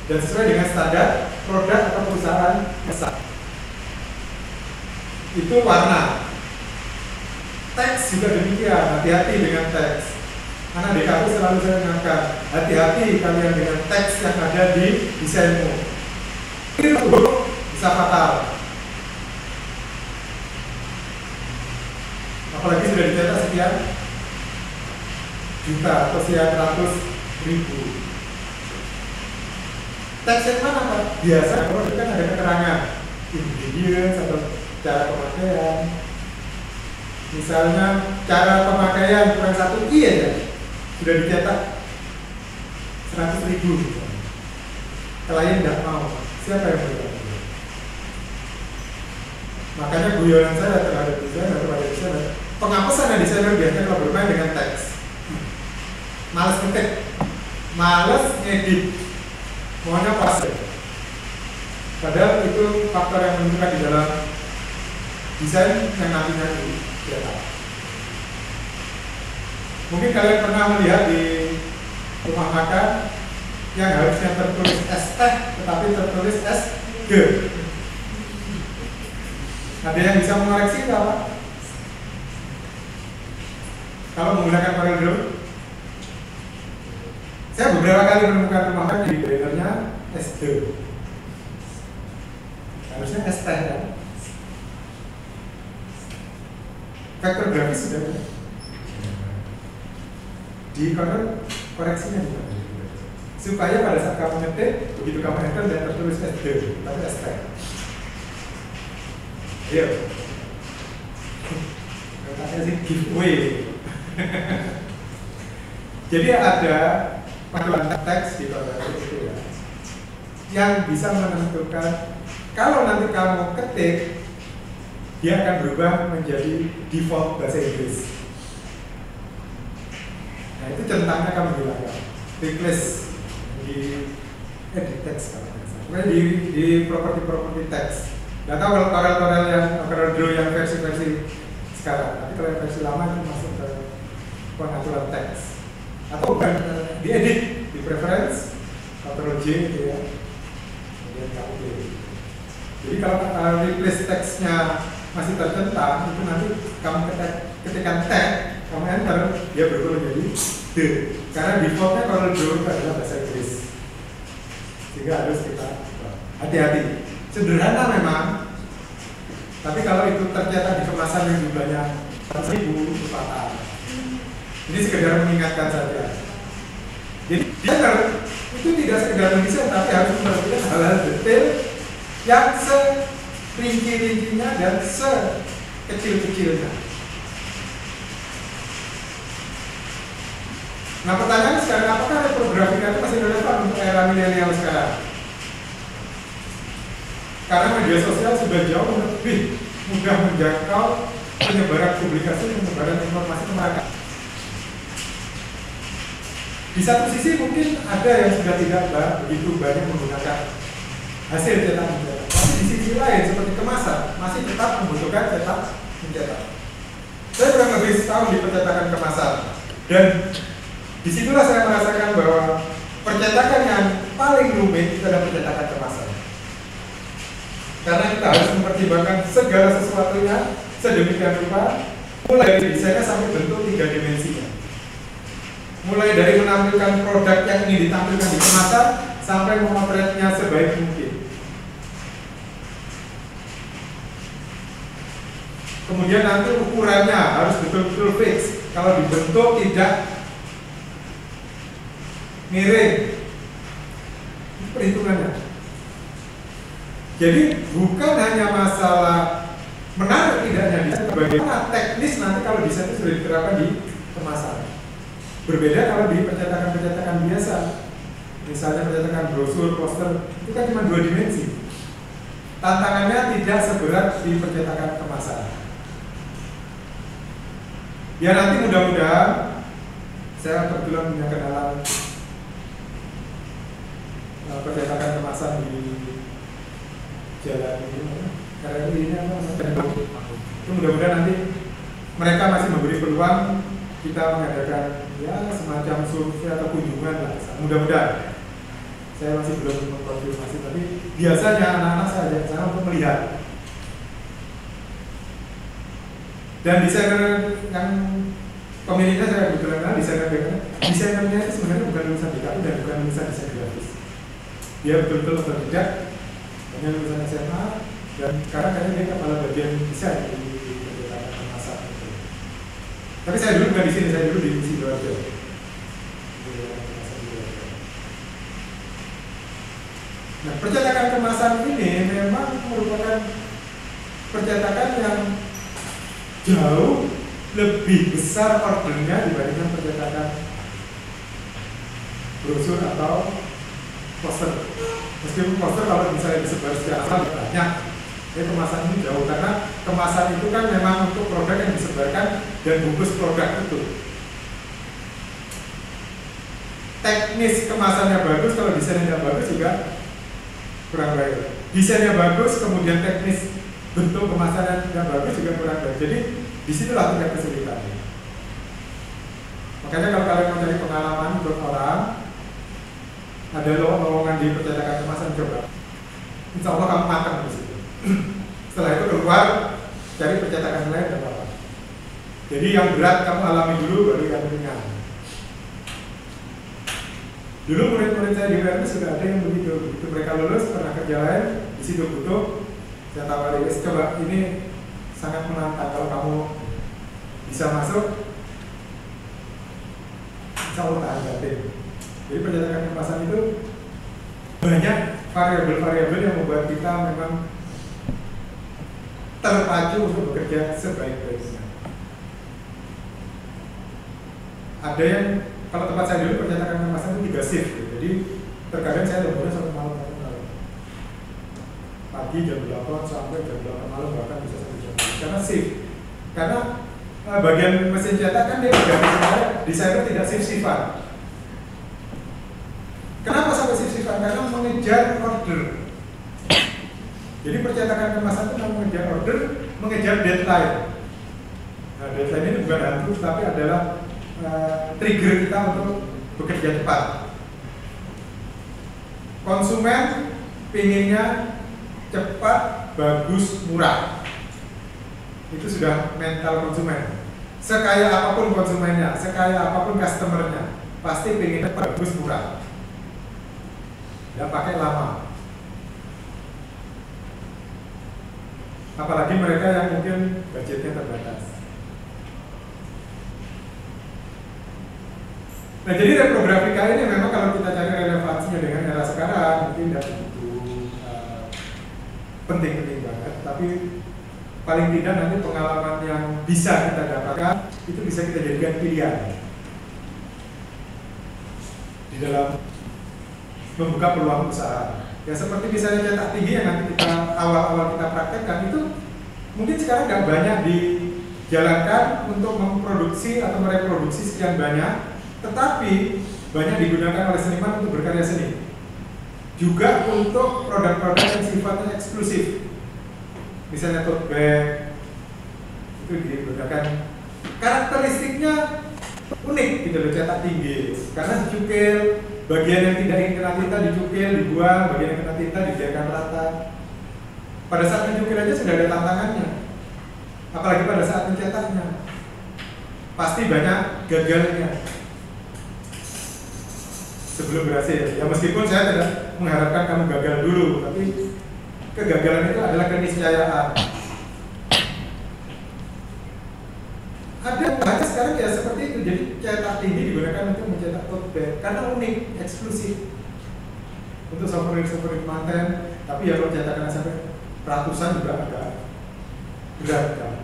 Speaker 1: dan sesuai dengan standar produk atau perusahaan besar. Itu warna. Teks juga demikian, hati-hati dengan teks. Karena DKV selalu saya ingatkan, hati-hati kalian dengan teks yang ada di desainmu. Itu bisa fatal. Apalagi sudah dicetak sekian juta atau sekian ratus ribu. Teks yang mana Pak? Biasa kalau itu kan ada keterangan ingredients atau cara pemakaian. Misalnya cara pemakaian kurang 1 I aja sudah dicetak 100.000. Klien tidak mau, siapa yang mau? Makanya guyonan saya terhadap desainer, penghapusan desainer biasanya kalau bermain dengan teks, males ketik, males ngedit, maunya pas. Padahal itu faktor yang menentukan di dalam desain yang nantinya dicetak. Mungkin kalian pernah melihat di rumah makan yang harusnya tertulis ST tetapi tertulis SG. Ada yang bisa mengoreksi nggak Pak? Kalau menggunakan Corel Draw, saya beberapa kali menemukan rumah makan di bannernya SD. Harusnya ST kan? Vektor grafis sudah ada. Di Corel koreksinya juga. Supaya pada saat kamu ngetik, begitu kamu enter dan tertulis SD, tapi ST. Ayo, katanya sih giveaway. Jadi ada panduan teks di Corel itu ya, yang bisa menentukan kalau nanti kamu ketik, dia akan berubah menjadi default bahasa Inggris. Nah itu centangnya kamu hilangkan, replace di edit text kalau misalnya di properti teks. Nggak tahu kalau Corel yang Corel Draw yang versi sekarang, tapi kalau yang versi lama itu masuk ke pengaturan teks atau bukan diedit di preference Ctrl J gitu ya. Kemudian kamu pilih. Jadi kalau replace teksnya masih tercentang, itu nanti kamu ketikkan tag, kamu enter, dia berubah menjadi D. Karena defaultnya Corel Draw itu adalah bahasa Inggris, sehingga harus kita hati-hati. Sederhana memang, tapi kalau itu tercetak di kemasan yang jumlahnya 1.000 itu fatal. Ini sekedar mengingatkan saja. Jadi desainer itu tidak sekedar mendesain, tapi harus memperhatikan hal-hal detail yang serinci-rincinya dan sekecil-kecilnya. Nah pertanyaan sekarang, apakah reprografika itu masih relevan untuk era milenial sekarang? Karena media sosial sudah jauh lebih mudah menjangkau penyebaran publikasi, penyebaran informasi ke mereka. Di satu sisi mungkin ada yang sudah tidak begitu banyak menggunakan hasil cetak mencetak, tapi di sisi lain seperti kemasan masih tetap membutuhkan cetak mencetak. Saya kurang lebih setahun di percetakan kemasan dan disitulah saya merasakan bahwa percetakan yang paling rumit itu adalah percetakan kemasan. Karena kita harus mempertimbangkan segala sesuatunya sedemikian rupa, mulai dari desainnya sampai bentuk 3 dimensinya. Mulai dari menampilkan produk yang ingin ditampilkan di kemasan sampai memotretnya sebaik mungkin. Kemudian nanti ukurannya harus betul-betul fix. Kalau dibentuk tidak miring, itu perhitungannya. Jadi bukan hanya masalah bagaimana teknis nanti kalau desain itu sudah diterapkan di kemasan. Berbeda kalau di percetakan biasa. Misalnya percetakan brosur, poster, itu kan cuma 2 dimensi. Tantangannya tidak seberat di percetakan kemasan. Ya nanti mudah-mudahan saya kebetulan punya kenalan percetakan kemasan di jalan ini, karena ini apa? Itu mudah-mudahan nanti mereka masih memberi peluang kita mengadakan ya semacam survei atau kunjungan lah. Mudah-mudahan. Saya masih belum mengkonfirmasi, tapi biasanya anak-anak saya ajak ke sana untuk melihat. Dan desainer yang pemiliknya saya kebetulan kenal, desainernya itu sebenarnya bukan lulusan DKI dan bukan lulusan desain grafis. Dia betul-betul otodidak, hanya lulusan SMA, dan sekarang kayaknya dia kepala bagian desain di percetakan kemasan. Tapi saya dulu bukan di sini, saya dulu di Sidoarjo. Nah, percetakan kemasan ini memang merupakan percetakan yang jauh lebih besar ordernya dibandingkan percetakan brosur atau poster. Meskipun poster kalau misalnya disebar secara banyak, kemasan ini jauh, karena kemasan itu kan memang untuk produk yang disebarkan dan bungkus produk itu. Teknis kemasannya bagus, kalau desainnya bagus juga kurang baik. Desainnya bagus, kemudian teknis bentuk kemasannya yang bagus juga kurang baik. Jadi disitulah tingkat kesulitannya. Makanya kalau kalian mau cari pengalaman untuk orang, ada lowongan di percetakan kemasan, coba. Insya Allah kamu matang di situ. Setelah itu keluar, cari percetakan lain dan apa. Jadi yang berat kamu alami dulu, baru yang ringan. Dulu murid-murid saya di UNS sudah ada yang begitu. Begitu mereka lulus, pernah kerja lain, di situ butuh. Saya tawari, coba ini sangat menantang kalau kamu bisa masuk. Insya Allah tahan batin. Jadi percetakan kemasan itu banyak variabel-variabel yang membuat kita memang terpacu untuk bekerja sebaik-baiknya. Ada yang kalau tempat saya dulu percetakan kemasan itu 3 shift, jadi terkadang saya lemburnya sampai malam. Pagi jam 8 sampai jam 8 malam, bahkan bisa sampai jam 8. Karena shift. Karena bagian mesin cetak kan dia ganti, desainer tidak shift-shiftan. Kenapa sampai shift-shiftan? Karena mengejar order. Jadi percetakan kemasan itu mengejar order, mengejar deadline. Nah, deadline ini bukan hantu, tapi adalah trigger kita untuk bekerja cepat. Konsumen pinginnya cepat, bagus, murah. Itu sudah mental konsumen. Sekaya apapun konsumennya, sekaya apapun customernya, pasti pinginnya cepat, bagus, murah. Tidak pakai lama. Apalagi mereka yang mungkin budgetnya terbatas. Nah, jadi reprografika ini memang kalau kita cari relevansinya dengan era sekarang mungkin tidak begitu penting-penting banget, tapi paling tidak nanti pengalaman yang bisa kita dapatkan itu bisa kita jadikan pilihan di dalam membuka peluang usaha. Ya seperti misalnya cetak tinggi yang nanti kita awal-awal kita praktekkan itu mungkin sekarang nggak banyak dijalankan untuk memproduksi atau mereproduksi sekian banyak. Tetapi banyak digunakan oleh seniman untuk berkarya seni. Juga untuk produk-produk yang sifatnya eksklusif. Misalnya tote bag itu digunakan. Karakteristiknya unik gitu loh, cetak tinggi. Karena dicukil, bagian yang tidak ingin kena tinta dicukil, dibuang, bagian yang kena tinta dibiarkan rata. Pada saat mencukil aja sudah ada tantangannya. Apalagi pada saat mencetaknya. Pasti banyak gagalnya sebelum berhasil. Ya meskipun saya tidak mengharapkan kamu gagal dulu, tapi kegagalan itu adalah keniscayaan. Ada yang baca sekarang ya seperti itu. Jadi cetak tinggi digunakan untuk mencetak tote bag karena unik, eksklusif. Untuk souvenir manten, tapi ya kalau cetakan sampai ratusan juga agak berat kan.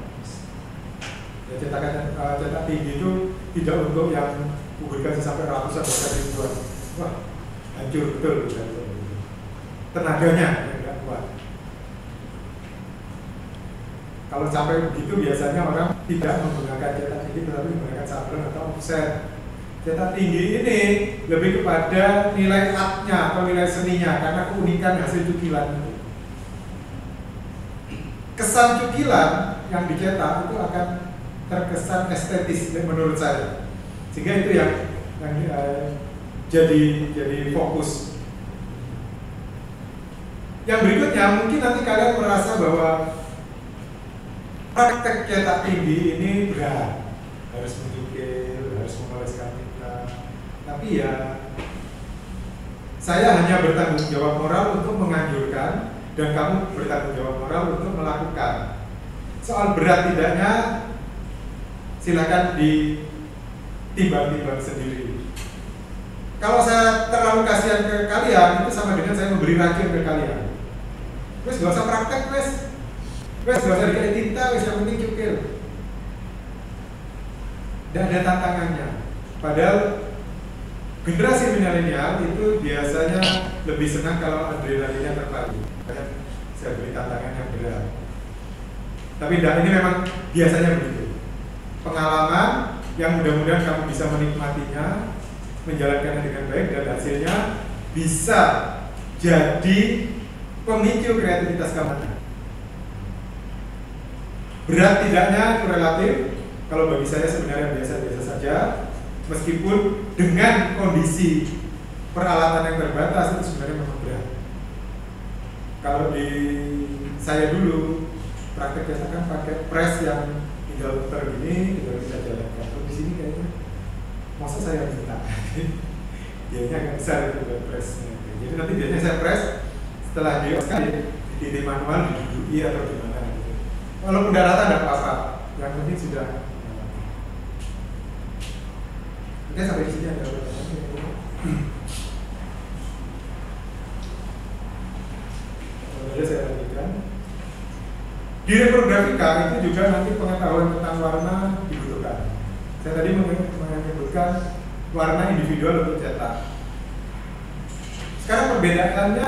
Speaker 1: Ya, cetak tinggi itu tidak untuk yang publikasi sampai ratusan bahkan ribuan. Wah, hancur betul tenaganya yang tidak kuat. Kalau sampai begitu biasanya orang tidak menggunakan cetak tinggi tetapi menggunakan sablon atau offset. Cetak tinggi ini lebih kepada nilai artnya atau nilai seninya karena keunikan hasil cukilan itu. Kesan cukilan yang dicetak itu akan terkesan estetis menurut saya, sehingga itu yang jadi fokus. Yang berikutnya mungkin nanti kalian merasa bahwa praktek cetak tinggi ini berat, harus mencukil, harus mengoleskan tinta. Tapi ya saya hanya bertanggung jawab moral untuk menganjurkan dan kamu bertanggung jawab moral untuk melakukan. Soal berat tidaknya silakan ditimbang-timbang sendiri. Kalau saya terlalu kasihan ke kalian, itu sama dengan saya memberi racun ke kalian. Wes gak usah praktek, wes gak usah dikasih tinta, wes yang penting cukil. Dan ada tantangannya. Padahal generasi milenial itu biasanya lebih senang kalau adrenalinnya terpacu. Saya beri tantangan yang berat. Tapi ini memang biasanya begitu. Pengalaman yang mudah-mudahan kamu bisa menikmatinya, menjalankannya dengan baik dan hasilnya bisa jadi pemicu kreativitas kamu. Berat tidaknya itu relatif. Kalau bagi saya sebenarnya biasa-biasa saja, meskipun dengan kondisi peralatan yang terbatas itu sebenarnya memang berat. Kalau di saya dulu praktek cetakan pakai press yang tinggal putar gini, tinggal bisa jalankan. Kalau di sini kayaknya masa saya minta, dianya nggak besar itu buat pressnya. Jadi nanti biasanya saya press setelah di manual diduduki atau di mana gitu. Walaupun daratan tidak apa-apa, yang penting sudah. Oke, sampai di sini ada pertanyaan. Kemudian saya lanjutkan. Di reprografika itu juga nanti pengetahuan tentang warna dibutuhkan. Saya tadi menyebutkan warna individual untuk cetak. Sekarang perbedaannya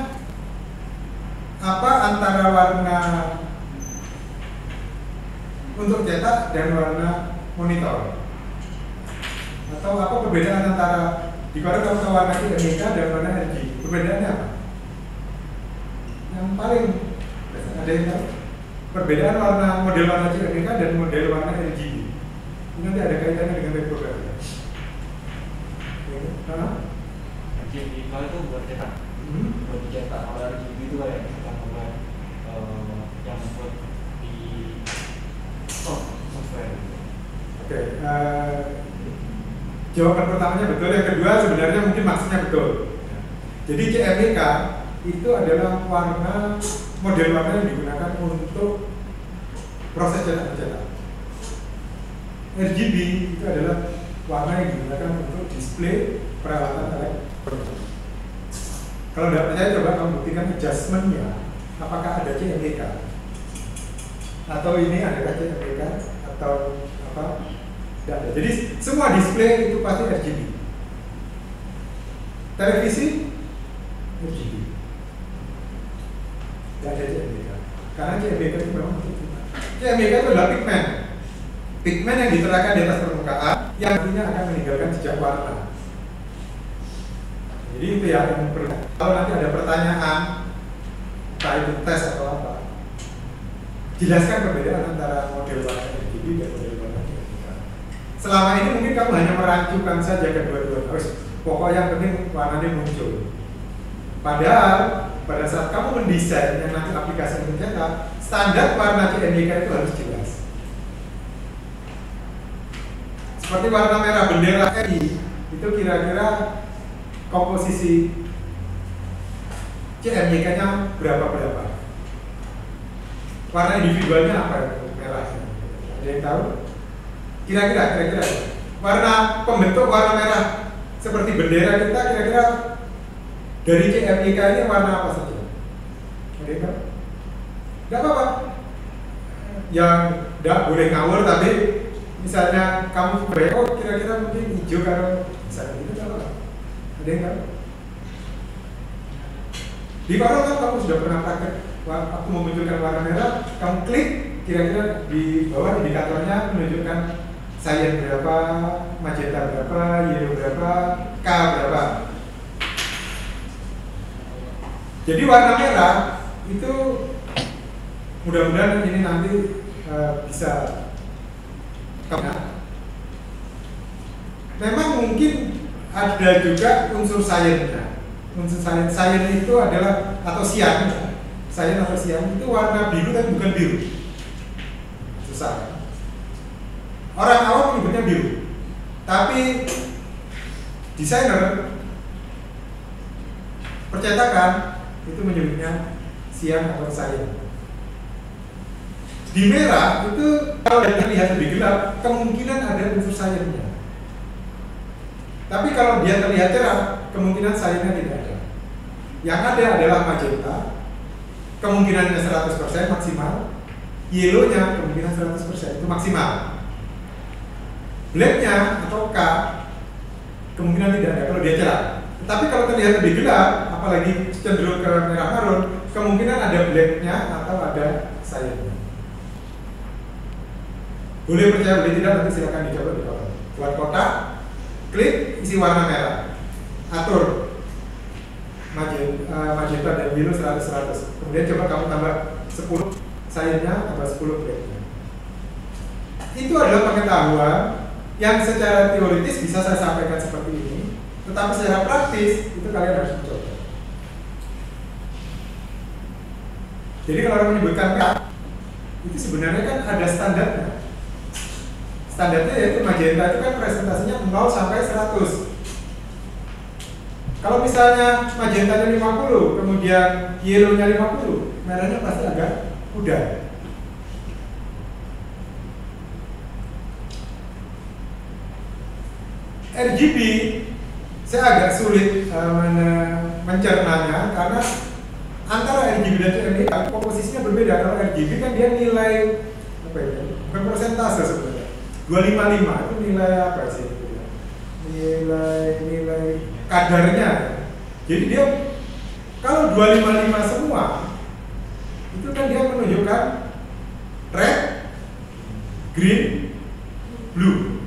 Speaker 1: apa antara warna untuk cetak dan warna monitor? Atau apa perbedaan antara di warna CMYK dan warna RGB? Perbedaannya apa? Yang paling ada yang tahu? Perbedaan model warna CMYK dan model warna RGB. Ini nanti ada kaitannya dengan reprografi.
Speaker 4: RGB itu buat cetak. Buat dicetak. Kalau RGB itu kayak yang buat di software.
Speaker 1: Oke. Jawaban pertamanya betul, yang kedua sebenarnya mungkin maksudnya betul. Jadi CMYK itu adalah model warna yang digunakan untuk proses cetak-mencetak. RGB itu adalah warna yang digunakan untuk display peralatan elektronik. Kalau tidak percaya, coba kamu buktikan adjustment-nya. Apakah ada CMYK? Atau ini adakah CMYK? Atau apa? Tidak ada. Jadi semua display itu pasti RGB. Televisi RGB. Tidak ada CMYK. Karena CMYK itu memang CMYK itu adalah pigmen. Pigmen yang diterangkan di atas permukaan yang nantinya akan meninggalkan jejak warna. Jadi itu ya yang perlu. Kalau nanti ada pertanyaan, entah itu tes atau apa, jelaskan perbedaan antara model warna RGB dan model warna CMYK. Selama ini mungkin kamu hanya merancukan saja kedua-duanya. Pokoknya yang penting warnanya muncul. Padahal pada saat kamu mendesain yang nanti aplikasi mencetak, standar warna CMYK itu harus jelas. Seperti warna merah bendera RI itu kira-kira komposisi CMYK-nya berapa? Warna individualnya apa itu merahnya? Ada yang tahu? Kira-kira warna pembentuk warna merah seperti bendera kita kira-kira dari CMYK ini warna apa saja? Ada yang tahu? Tidak apa-apa. Yang tidak boleh ngawur tapi misalnya kamu bayar, oh kira-kira mungkin hijau kalau misalnya itu kalau ada yang tahu? Di Corel kan kamu sudah pernah praktek waktu memunculkan warna merah, kamu klik kira-kira di bawah indikatornya menunjukkan cyan berapa, magenta berapa, yellow berapa, K berapa. Jadi warna merah itu mudah-mudahan ini nanti bisa karena memang mungkin ada juga unsur cyannya. Unsur cyan itu adalah atau cyan atau cyan itu warna biru tapi bukan biru. Susah. Orang awam menyebutnya biru, tapi desainer percetakan itu menyebutnya cyan atau cyan. Di merah itu kalau terlihat lebih gelap, kemungkinan ada unsur cyannya. Tapi kalau dia terlihat cerah, kemungkinan cyannya tidak ada. Yang ada adalah magenta, kemungkinannya 100% maksimal. Yellow-nya kemungkinan 100% itu maksimal. Black-nya atau K kemungkinan tidak ada kalau dia cerah. Tapi kalau terlihat lebih gelap, apalagi cenderung ke merah marun, kemungkinan ada black-nya atau ada cyannya. Boleh percaya boleh tidak, nanti silakan dicoba di bawah. Buat kotak, klik isi warna merah, atur magenta dan biru 100-100. Kemudian coba kamu tambah 10 cyannya, tambah 10 blacknya. Itu adalah pengetahuan yang secara teoritis bisa saya sampaikan seperti ini, tetapi secara praktis itu kalian harus mencoba. Jadi kalau orang menyebutkan K, itu sebenarnya kan ada standarnya. Standarnya yaitu magenta itu kan presentasinya 0 sampai 100. Kalau misalnya magentanya 50, kemudian yellow-nya 50, merahnya pasti agak mudah. RGB saya agak sulit mencernanya karena antara RGB dan CMYK komposisinya berbeda. Kalau RGB kan dia nilai apa ya? Bukan persentase sebenarnya. 255 itu nilai apa sih? Nilai kadarnya. Jadi dia kalau 255 semua itu kan dia menunjukkan red, green, blue.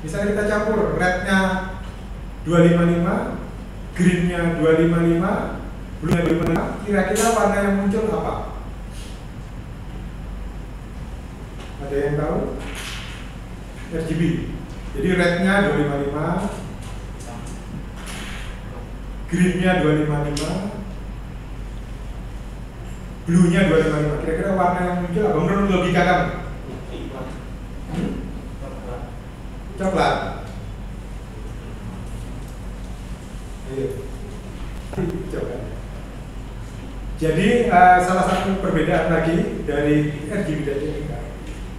Speaker 1: Misalnya kita campur rednya 255, greennya 255, blue-nya 255, kira-kira warna yang muncul apa? Ada yang tahu? RGB. Jadi rednya 255, greennya 255, blue-nya 255. Kira-kira warna yang muncul apa menurut logika kamu? Coklat. Ayo. Coba. Jadi salah satu perbedaan lagi dari RGB dan CMYK.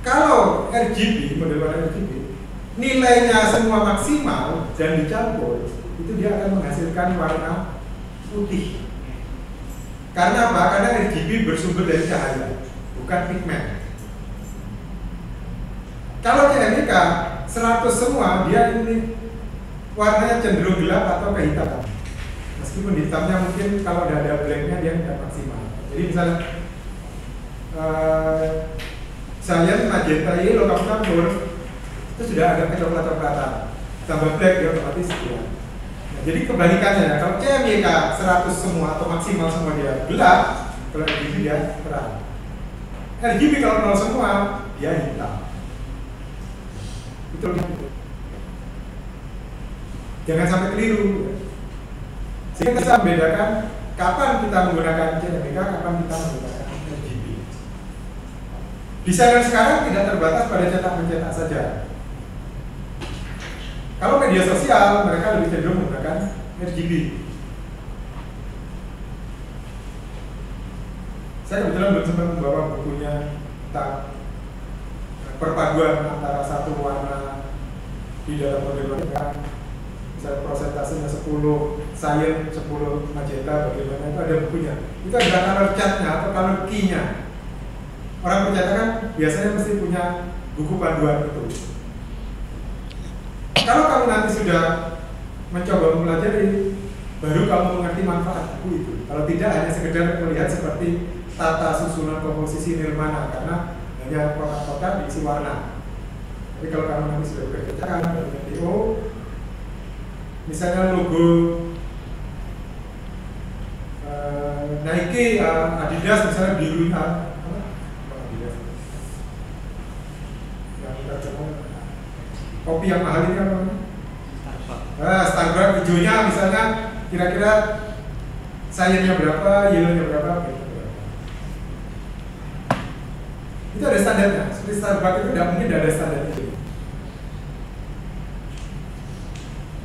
Speaker 1: Kalau RGB, model warna RGB, nilainya semua maksimal dan dicampur, itu dia akan menghasilkan warna putih. Karena apa? Karena RGB bersumber dari cahaya, bukan pigmen. Kalau CMYK 100 semua, dia ini warnanya cenderung gelap atau kehitaman. Meskipun hitamnya mungkin kalau udah ada blacknya dia tidak maksimal. Jadi misalnya cyan, magenta, yellow kamu campur itu sudah ada kecoklat-coklatan. Tambah black dia otomatis ya. Nah, jadi kebalikannya ya, kalau CMYK 100 semua atau maksimal semua dia gelap, kalau RGB dia terang. RGB kalau 0 semua dia hitam. Itu jangan sampai keliru. Sehingga kita membedakan kapan kita menggunakan CMYK, kapan kita menggunakan RGB. Desainer sekarang tidak terbatas pada cetak-mencetak saja. Kalau media sosial, mereka lebih cenderung menggunakan RGB. Saya kebetulan belum sempat membawa bukunya tentang perpaduan antara satu warna di dalam model warna. Misalnya prosentasenya 10 cyan, 10 magenta, bagaimana itu ada bukunya. Itu adalah color chart-nya atau color key-nya. Orang percetakan biasanya mesti punya buku panduan itu. Kalau kamu nanti sudah mencoba mempelajari, baru kamu mengerti manfaat buku itu. Kalau tidak, hanya sekedar melihat seperti tata susunan komposisi nirmana, karena hanya kotak-kotak diisi warna. Tapi kalau kamu nanti sudah bekerjakan, mengerti, oh, misalnya logo Nike, Adidas, misalnya biru, Adidas, yang kopi yang mahal ini kan namanya? Starbucks hijaunya misalnya kira-kira sayangnya berapa, yellownya berapa, gitu. Itu ada standarnya. Seperti Starbucks itu tidak mungkin ada standarnya.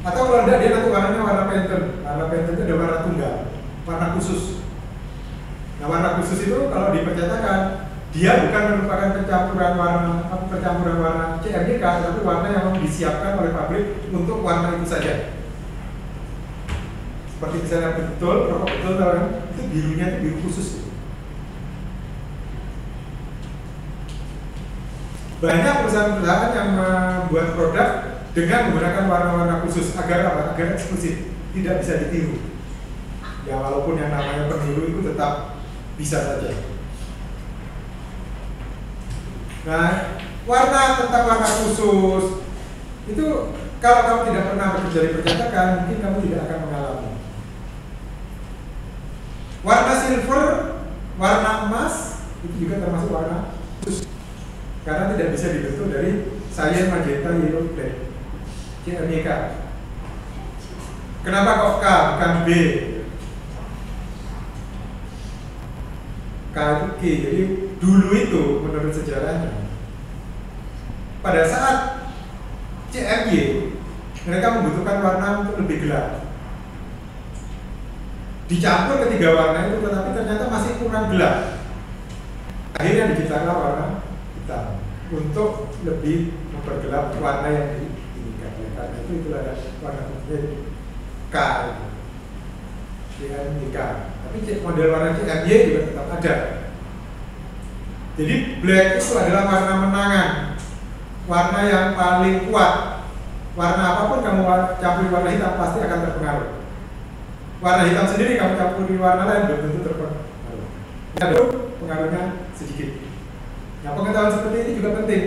Speaker 1: Atau kalau tidak, dia nanti warnanya warna Pantone. Warna Pantone itu ada warna tunggal, warna khusus. Nah, warna khusus itu kalau dipercetakan, dia bukan merupakan percampuran warna CMYK, tapi warna yang disiapkan oleh pabrik untuk warna itu saja. Seperti misalnya betul, rokok betul, kan? Itu birunya itu biru khusus. Banyak perusahaan-perusahaan yang membuat produk dengan menggunakan warna-warna khusus agar apa? Agar eksklusif, tidak bisa ditiru. Ya walaupun yang namanya peniru itu tetap bisa saja. Nah, tentang warna khusus itu kalau kamu tidak pernah bekerja di percetakan, mungkin kamu tidak akan mengalami. Warna silver, warna emas itu juga termasuk warna khusus, karena tidak bisa dibentuk dari cyan, magenta, yellow, black, CMYK. Kenapa kok K bukan B? K itu G. Jadi dulu itu menurut sejarahnya, pada saat CMY mereka membutuhkan warna untuk lebih gelap. Dicampur ketiga warna itu, tetapi ternyata masih kurang gelap. Akhirnya diciptakan warna hitam untuk lebih mempergelap warna yang diinginkan. Karena itu ada warna putih K, CMYK. Tapi model warna CMY juga tetap ada. Jadi black itu adalah warna menangan, warna yang paling kuat. Warna apapun kamu campuri warna hitam pasti akan terpengaruh. Warna hitam sendiri kamu campuri warna lain belum tentu terpengaruh. Ada pengaruhnya sedikit. Nah, pengetahuan seperti ini juga penting.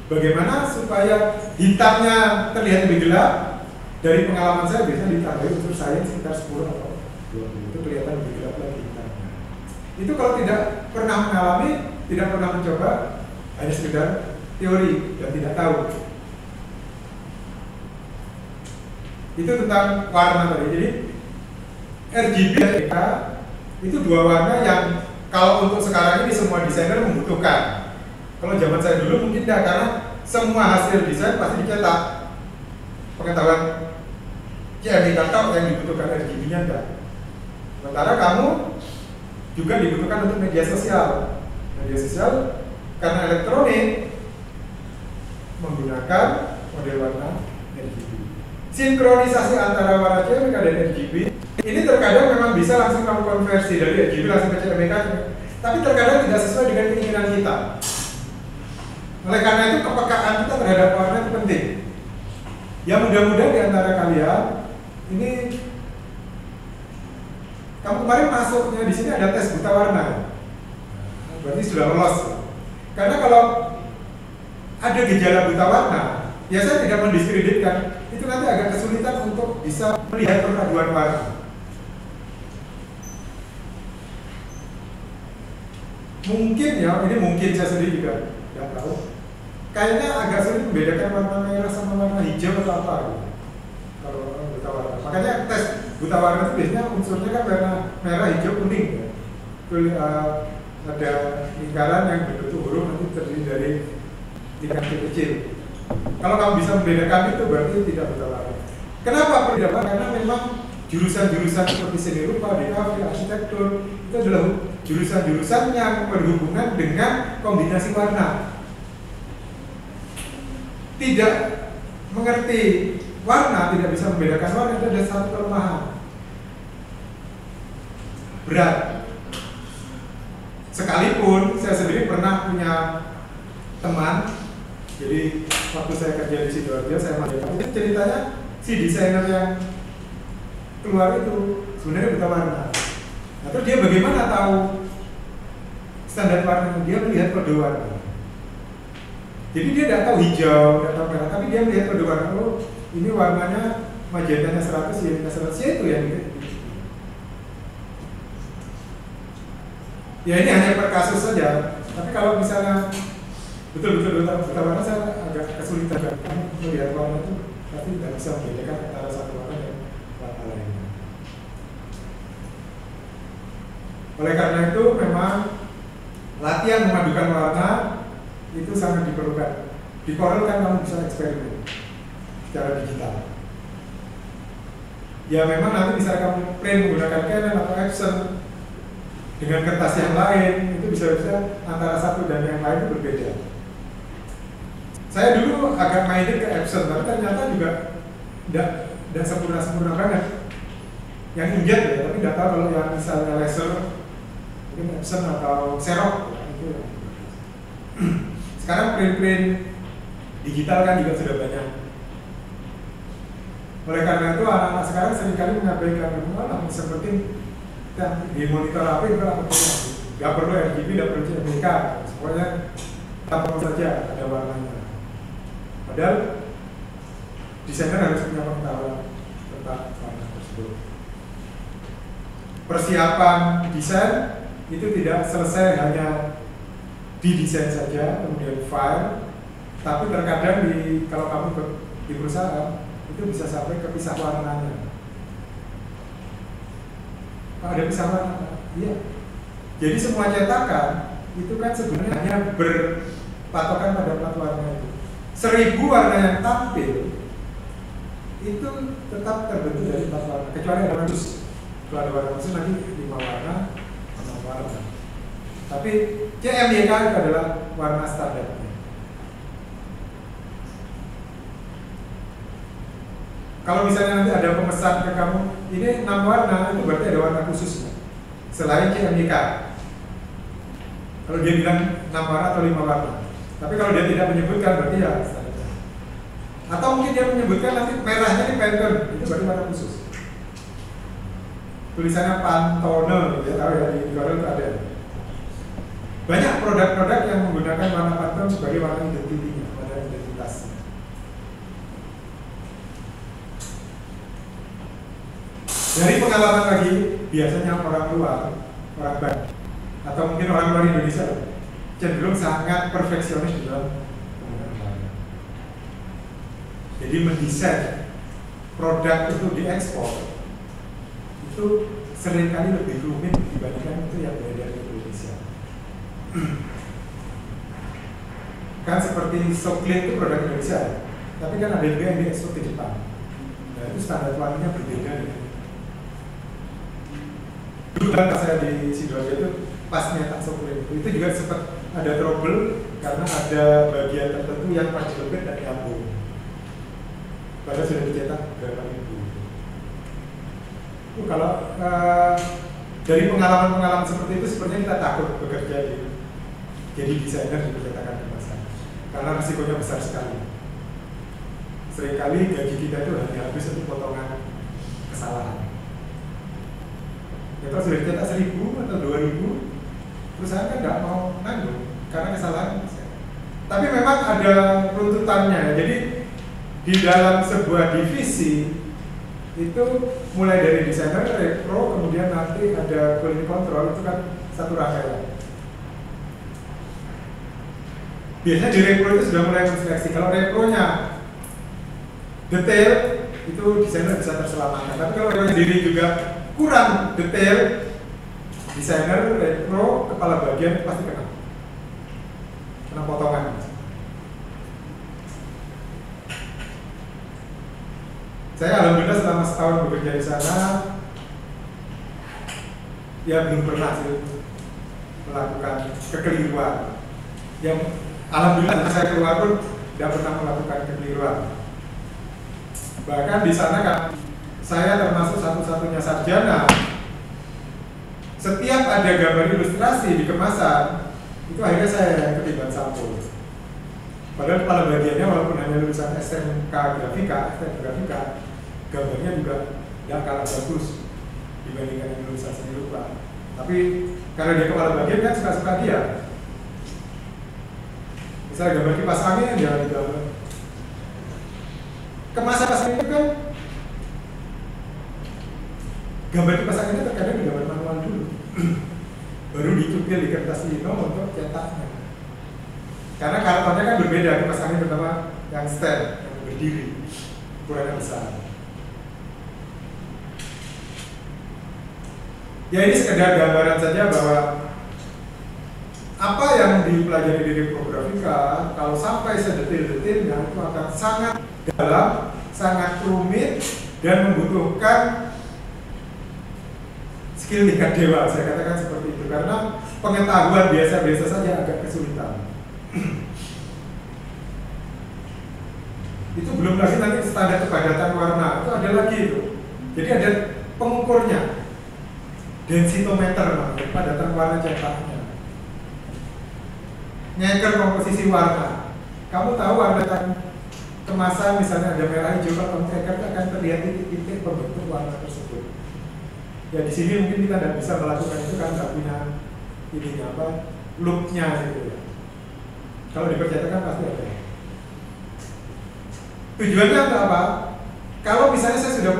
Speaker 1: Bagaimana supaya hitamnya terlihat lebih gelap? Dari pengalaman saya biasanya ditambahi unsur sains sekitar 10 atau 20, itu kelihatan lebih gelap lagi hitamnya. Itu kalau tidak pernah mengalami, tidak pernah mencoba, hanya sekedar teori dan tidak tahu. Itu tentang warna tadi. Jadi RGB dan EK itu dua warna yang kalau untuk sekarang ini semua desainer membutuhkan. Kalau zaman saya dulu mungkin tidak, karena semua hasil desain pasti dicetak. Pengetahuan CMYK yang dibutuhkan RGB-nya enggak. Sementara kamu juga dibutuhkan untuk media sosial. Media sosial karena elektronik menggunakan model warna RGB. Sinkronisasi antara warna CMYK dan RGB ini terkadang memang bisa langsung kamu konversi dari RGB langsung ke CMYK, tapi terkadang tidak sesuai dengan keinginan kita. Oleh karena itu kepekaan kita terhadap warna itu penting. Ya mudah-mudahan di antara kalian ini, kamu kemarin masuknya di sini ada tes buta warna, berarti sudah lolos. Karena kalau ada gejala buta warna, ya saya tidak mendiskreditkan, itu nanti agak kesulitan untuk bisa melihat perpaduan warna. Mungkin ya, ini mungkin saya sendiri juga tidak tahu. Kayaknya agak sulit membedakan warna merah sama warna hijau atau apa gitu. Kalau buta warna. Makanya tes buta warna itu biasanya unsurnya kan warna merah, hijau, kuning ya. Ada lingkaran yang berbentuk huruf nanti terdiri dari lingkaran kecil. Kalau kamu bisa membedakan itu berarti tidak buta warna. Kenapa tidak? Karena memang jurusan-jurusan seperti seni rupa, DKV, arsitektur itu adalah jurusan-jurusan yang berhubungan dengan kombinasi warna. Tidak mengerti warna, tidak bisa membedakan warna, itu ada satu kelemahan. Berat. Sekalipun saya sendiri pernah punya teman, jadi waktu saya kerja di Sidoarjo, saya mengajarkan ceritanya si desainer yang keluar itu sebenarnya buta warna. Nah, terus dia bagaimana tahu standar warna? Dia melihat kode warna. Jadi dia tidak tahu hijau, tidak tahu merah, tapi dia melihat kode warna. Oh, ini warnanya magentanya 100, ya 100, ya itu yang gitu. Ya ini hanya per kasus saja. Tapi kalau misalnya betul-betul buta warna, saya agak kesulitan karena melihat warna itu pasti tidak bisa membedakan antara satu warna dan warna lainnya. Oleh karena itu memang latihan memadukan warna itu sangat diperlukan. Di Corel kan kamu bisa eksperimen secara digital. Ya memang nanti bisa kamu print menggunakan Canon atau Epson dengan kertas yang lain, itu bisa antara satu dan yang lain itu berbeda. Saya dulu agak mainin ke Epson, tapi ternyata juga tidak sempurna banget. Yang inkjet ya, tapi tidak tahu kalau yang misalnya laser, mungkin Epson atau Xerox itu. Sekarang print digital kan juga sudah banyak. Oleh karena itu anak-anak sekarang seringkali mengabaikan yang seperti di monitor HP itu apa saja, nggak perlu RGB, nggak perlu CMYK, semuanya tampil saja ada warnanya. Padahal desainer harus punya pengetahuan tentang warna tersebut. Persiapan desain itu tidak selesai hanya di desain saja, kemudian file, tapi terkadang kalau kamu di perusahaan itu bisa sampai ke pisah warnanya. Ada pisah warna, iya. Jadi semua cetakan itu kan sebenarnya hanya berpatokan pada plat warna itu. 1000 warna yang tampil itu tetap terbentuk dari plat warna, kecuali ada warna khusus. Kalau ada warna khusus nanti 5 warna, 6 warna. Tapi CMYK itu adalah warna standarnya. Kalau misalnya nanti ada pemesan ke kamu, ini 6 warna, itu berarti ada warna khususnya selain CMYK. Kalau dia bilang 6 warna atau 5 warna, tapi kalau dia tidak menyebutkan berarti ya standar. Atau mungkin dia menyebutkan nanti merahnya di Pantone, itu berarti warna khusus. Tulisannya Pantone, ya tahu ya, di Corel itu ada. Banyak produk-produk yang menggunakan warna Pantone sebagai warna identitinya, warna identitasnya. Dari pengalaman lagi, biasanya orang luar, orang barat, atau mungkin orang luar Indonesia cenderung sangat perfeksionis dalam penggunaan warna. Jadi mendesain produk itu diekspor itu seringkali lebih rumit dibandingkan itu yang dari Indonesia. Kan seperti Soclean itu produk Indonesia, tapi kan ada juga yang diekspor ke Jepang. Nah itu standar warnanya berbeda ya. Dulu kan pas saya di Sidoarjo itu pas nyetak Soclean itu juga sempat ada trouble karena ada bagian tertentu yang pas dilebet dan nyambung. Padahal sudah dicetak berapa ribu. Kalau dari pengalaman-pengalaman seperti itu sepertinya kita takut bekerja jadi desainer di percetakan kemasan karena risikonya besar sekali. Seringkali gaji kita itu hanya habis untuk potongan kesalahan. Ya, kalau sudah dicetak 1000 atau 2000, perusahaan kan nggak mau nanggung karena kesalahan. Tapi memang ada runtutannya. Jadi di dalam sebuah divisi itu mulai dari desainer, repro, kemudian nanti ada quality control, itu kan satu rangkaian. Biasanya di repro itu sudah mulai menseleksi. Kalau repronya detail, itu desainer bisa terselamatkan. Tapi kalau repronya sendiri juga kurang detail, desainer, repro, kepala bagian pasti kena potongan. Saya alhamdulillah selama setahun bekerja di sana, ya belum pernah sih melakukan kekeliruan. Yang alhamdulillah saya keluar pun tidak pernah melakukan kekeliruan. Bahkan di sana kan saya termasuk satu-satunya sarjana setiap ada gambar ilustrasi di kemasan, itu akhirnya saya yang ketiban sampul. Padahal kepala bagiannya walaupun hanya lulusan SMK Grafika, gambarnya juga tidak kalah bagus dibandingkan yang lulusan seni rupa. Tapi karena dia kepala bagian kan suka-suka dia. Misalnya gambar kipas angin jangan digambar. Kemasan kipas angin itu kan gambar kipas anginnya terkadang digambar manual dulu. Baru dicukil di kertas lino untuk cetaknya. Karena kartonnya kan berbeda, kipas angin terutama yang stand, yang berdiri, ukurannya besar. Ya ini sekedar gambaran saja bahwa apa yang dipelajari di Reprografika kalau sampai sedetil-detilnya itu akan sangat dalam, sangat rumit dan membutuhkan skill tingkat dewa, saya katakan seperti itu karena pengetahuan biasa-biasa saja agak kesulitan. Itu belum lagi nanti standar kepadatan warna itu ada lagi itu. Jadi ada pengukurnya, densitometer, kepadatan warna cetaknya. Nyeker komposisi warna. Kamu tahu warna kemasan misalnya ada merah hijau, kalau kamu nyeker akan terlihat titik-titik pembentuk warna tersebut. Ya di sini mungkin kita tidak bisa melakukan itu kan nggak punya ininya apa looknya gitu ya. Kalau dipercetakan pasti ada. Tujuannya untuk apa? Kalau misalnya saya sudah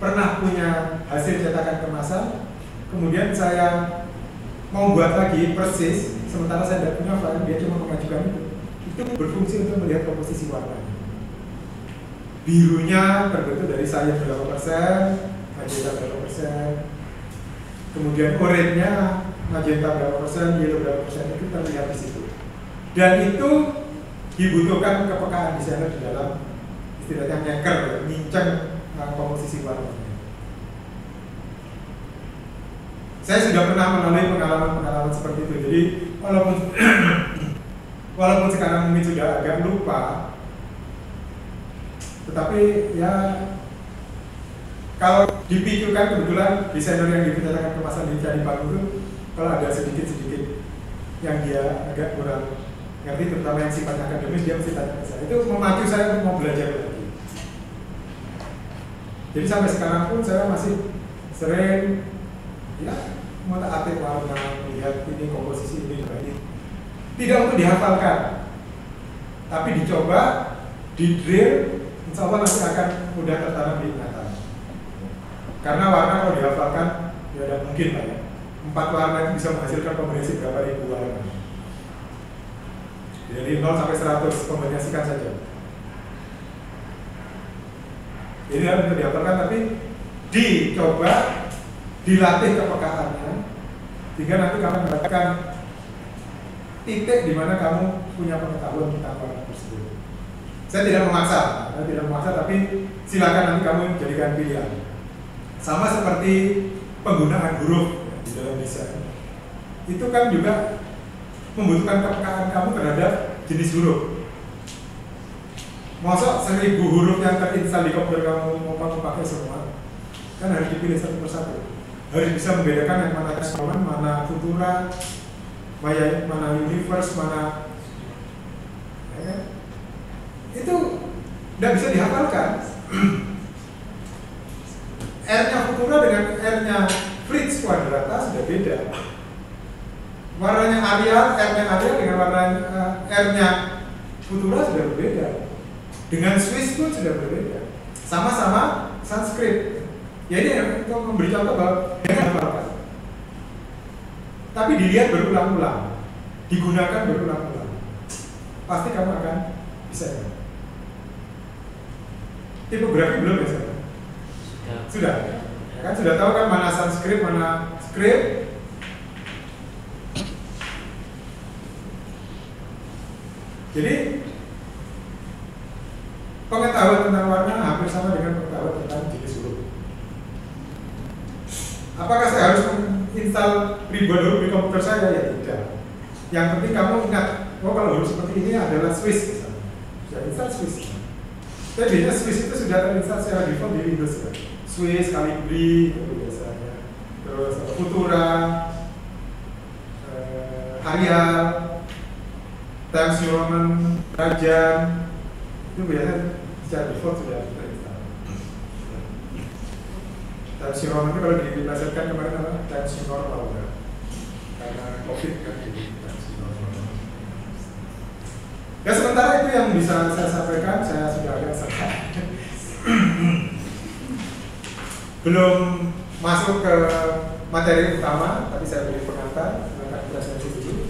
Speaker 1: pernah punya hasil cetakan kemasan, kemudian saya mau buat lagi persis, sementara saya tidak punya file, dia cuma mengajukan itu berfungsi untuk melihat komposisi warnanya. Birunya terbentuk dari cyan berapa persen, magenta berapa persen, kemudian oranye-nya magenta berapa persen, yellow berapa persen, itu terlihat di situ. Dan itu dibutuhkan kepekaan desainer di dalam istilahnya nyeker, ngincang komposisi warnanya. Saya sudah pernah melalui pengalaman-pengalaman seperti itu. Jadi walaupun sekarang mungkin sudah agak lupa, tetapi ya kalau dipikirkan kebetulan desainer yang dipercayakan kemasan di Candi Panggung itu kalau ada sedikit-sedikit yang dia agak kurang ngerti, terutama yang sifatnya akademis, dia mesti tanya ke saya. Itu memacu saya untuk mau belajar lagi. Jadi sampai sekarang pun saya masih sering ya mengatik warna, melihat ini komposisi ini dan ini. Tidak untuk dihafalkan, tapi dicoba, di drill, insya Allah nanti akan mudah tertanam di ingatan. Karena warna kalau dihafalkan, ya tidak mungkin lah ya. 4 warna itu bisa menghasilkan kombinasi berapa ribu warna. Dari 0 sampai 100 kombinasikan saja. Ini harus dihafalkan, tapi dicoba, dilatih kepekaannya, sehingga nanti kamu mendapatkan titik di mana kamu punya pengetahuan tentang warna tersebut. Saya tidak memaksa, tapi silakan nanti kamu jadikan pilihan. Sama seperti penggunaan huruf di dalam desain. Itu kan juga membutuhkan kepekaan kamu terhadap jenis huruf. Masa 1000 huruf yang terinstal di komputer kamu mau kamu pakai semua? Kan harus dipilih satu persatu. Harus bisa membedakan yang mana Common, mana Futura, mana Universe, mana ya. Itu tidak bisa dihafalkan. R-nya Futura dengan R-nya Fritz Quadrata sudah beda. Warnanya Arial, R-nya Arial dengan warna R-nya Futura sudah berbeda. Dengan Swiss pun sudah berbeda. Sama-sama Sanskrit. Ya ini untuk memberi contoh bahwa jangan dihafalkan. Tapi dilihat berulang-ulang, digunakan berulang-ulang. Pasti kamu akan bisa ya. Tipografi belum ya saya? Sudah. Ya kan sudah tahu kan mana Sanskrit, mana script. Jadi pengetahuan tentang warna hampir sama dengan pengetahuan tentang jenis huruf. Apakah saya harus menginstal ribuan huruf di komputer saya? Ya tidak. Yang penting kamu ingat, oh kalau huruf seperti ini adalah Swiss misalnya. Sudah install Swiss. Tapi biasanya Swiss itu sudah terinstall secara default di Windows ya. Swiss, Calibri, itu biasanya. terus Futura, Arial, Times New Roman, Trajan, itu biasanya secara default sudah terinstall. Times New Roman itu kalau diplesetkan kemarin apa? Times New Normal kan? Karena COVID kan jadi Times New Normal. Ya sementara itu yang bisa saya sampaikan, saya sudah agak selesai. Belum masuk ke materi utama, tapi saya beri pengantar, silakan presentasi dulu.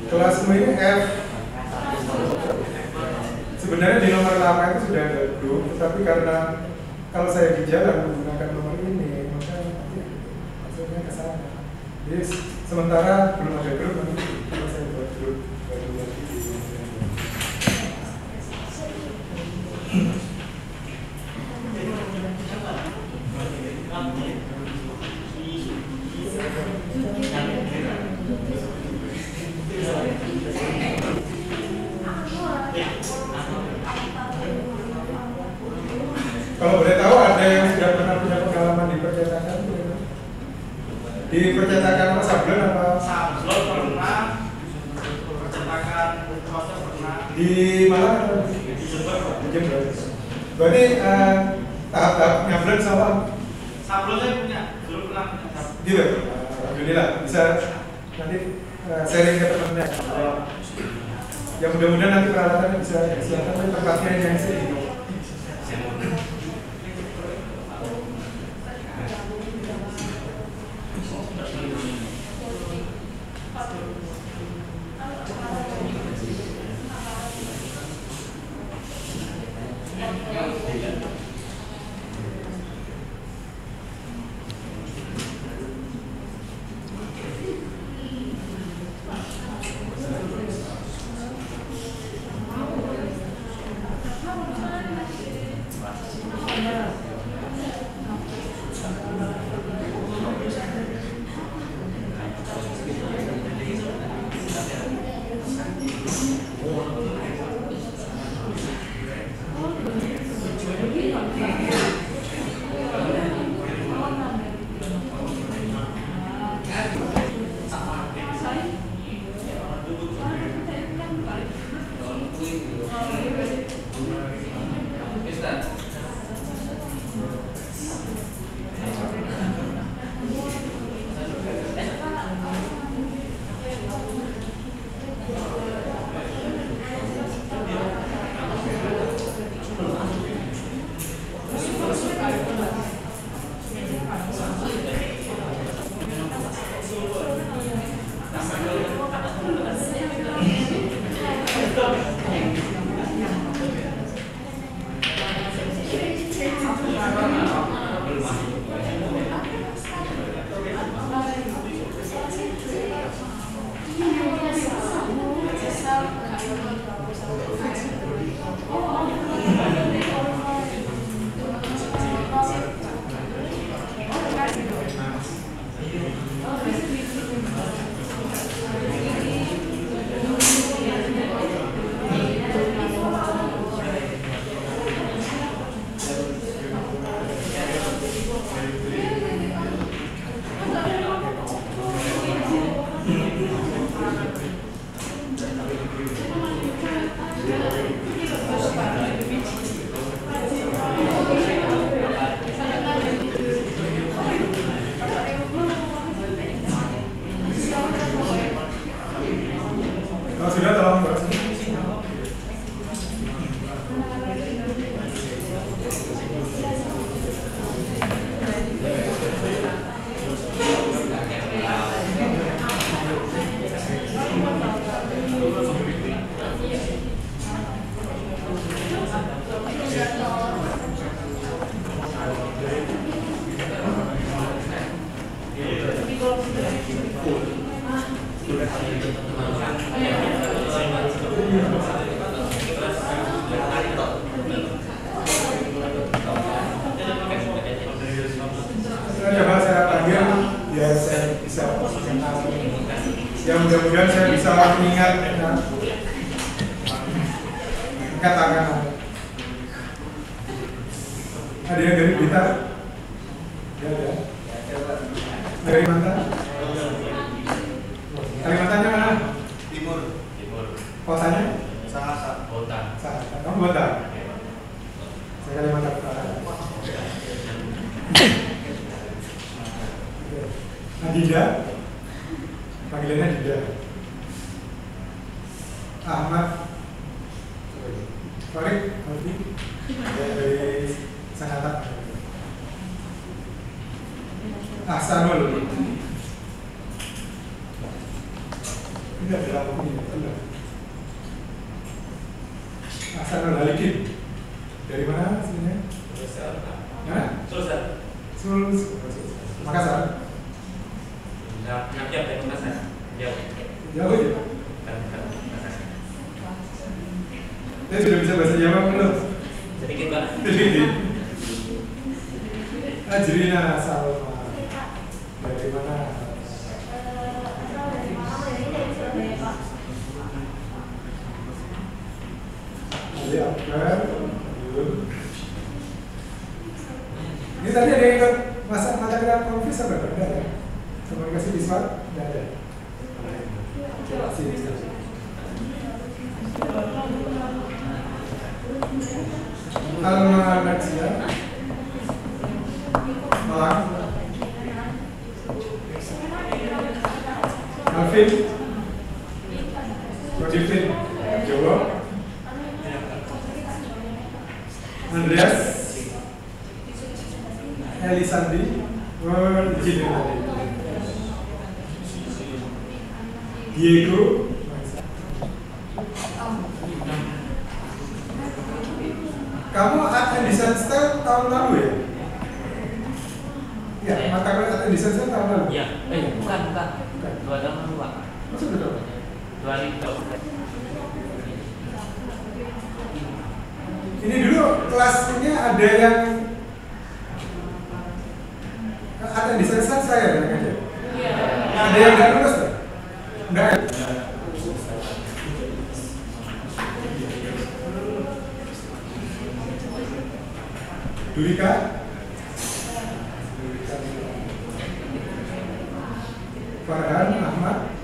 Speaker 1: Kelas ini F. Sebenarnya di nomor 8 itu sudah ada grup, tapi karena kalau saya di jalan menggunakan nomor ini, maka nanti maksudnya ke sana. Jadi sementara belum ada grup, nanti kalau saya buat grup baru lagi di Kalau boleh tahu ada yang sudah pernah punya pengalaman di percetakan? Di percetakan apa sablon apa?
Speaker 3: Sablon pernah, percetakan proses pernah.
Speaker 1: Di mana?
Speaker 3: Di Jember.
Speaker 1: Di Jember. Berarti tahap-tahap nyablon sama?
Speaker 3: Sablon saya punya, belum pernah punya sablon.
Speaker 1: Gitu. Alhamdulillah bisa nanti sharing ke teman-teman. Ya mudah-mudahan nanti peralatannya bisa silakan tempatnya yang sini. Kalau sudah tolong Mbak. Coba saya panggil biar saya bisa ya mudah-mudahan saya bisa mengingat angkat tangan. Ada yang dari Blitar? Ya, ya. Dari mana? Kalimantannya mana?
Speaker 3: Timur.
Speaker 1: Kotanya?
Speaker 3: Sahasa.
Speaker 1: Sahasa. Kamu Blitar? Saya Kalimantan Utara. Adida, panggilannya Adida. Ahmad, Farid, Alfi, dari Sangatta. Ahsanul. Ini adalah ini. Ahsanul Halikin. Dari mana aslinya? Sulsel. Makassar.
Speaker 3: Siap dari Makassar.
Speaker 1: Jauh ya? Saya sudah bisa bahasa Jawa belum?
Speaker 3: Sedikit Pak.
Speaker 1: Sedikit. Ajrina Salma. Dari mana? Ali Akbar. Ini tadi ada yang ikut mata kuliah konfis apa enggak ya? Komunikasi visual enggak ada. Alma Najia Malang Alvin Rodivin Jawa Andreas Elisandi izin Diego kamu art and design style tahun lalu ya? Ya, mata kuliah art and design style tahun lalu?
Speaker 3: Iya, bukan. 2 tahun lalu Pak.
Speaker 1: Masa betul?
Speaker 3: 2000.
Speaker 1: Ini dulu kelasnya ada yang art and design style saya kan aja?
Speaker 3: Iya.
Speaker 1: Ada yang nggak lulus kan? Enggak. Durika. Farhan, Ahmad,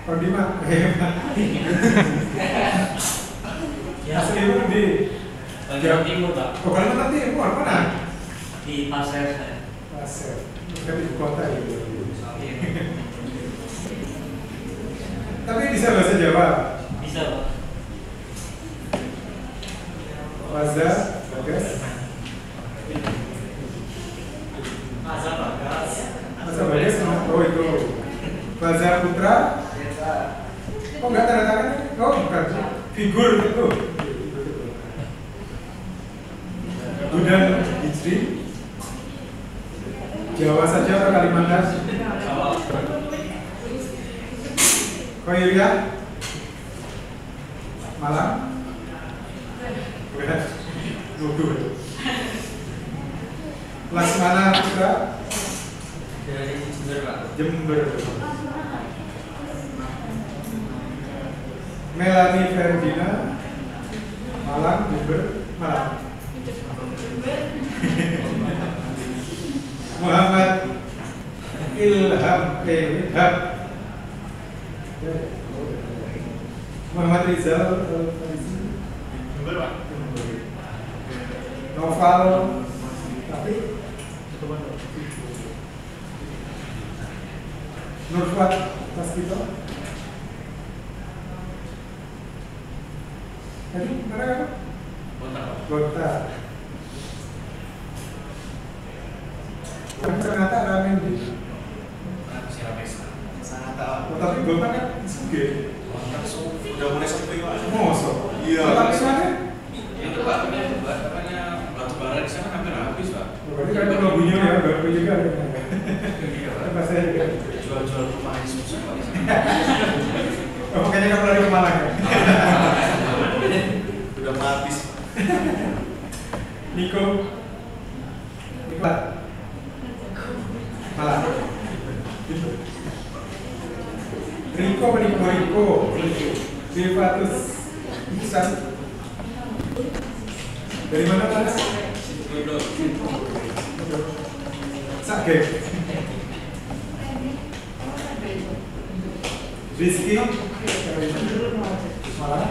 Speaker 1: Kodima, asli itu di
Speaker 3: Jawa Timur, Pak.
Speaker 1: Kalimantan Timur, mana?
Speaker 3: Di Pasir saya.
Speaker 1: Pasir, bukan ibu kota itu. Tapi bisa bahasa Jawa?
Speaker 3: Bisa, Pak.
Speaker 1: Waza, Bagas.
Speaker 3: Masa Bagas.
Speaker 1: Waza Bagas, oh itu. Waza Putra. Oh enggak tanda tangan? Oh bukan. Figur itu. Budan Hijri. Jawa saja atau Kalimantan?
Speaker 3: Jawa.
Speaker 1: Koiria. Malang. Bukan. Nuduh. Laksmana Putra.
Speaker 3: Dari Jember, Pak.
Speaker 1: Jember. Melanie Ferdina. Malang, Jember, Malang. Muhammad Ilham Ilham. Muhammad Rizal
Speaker 4: Jember, Pak.
Speaker 1: Noval tapi Nurfat Paskito. Tadi mana kan? Kota. Ternyata ramen di. Oh, tapi Gota kan suge.
Speaker 5: Udah mulai sepi Pak.
Speaker 1: Mosok.
Speaker 5: Iya.
Speaker 1: Tapi sana
Speaker 5: Itu Pak, katanya batu bara di sana hampir habis Pak.
Speaker 1: berarti kan lagunya ya, baru juga ada.
Speaker 5: Iya Pak.
Speaker 1: Pas saya juga.
Speaker 5: Jual-jual rumah di susah Pak di sana.
Speaker 1: Oh, makanya kamu lari ke Malang ya?
Speaker 5: Udah mau habis.
Speaker 1: Niko Malang. Riko Riko Devatus Iksan. Dari mana Mas? Sage. Rizky Malang.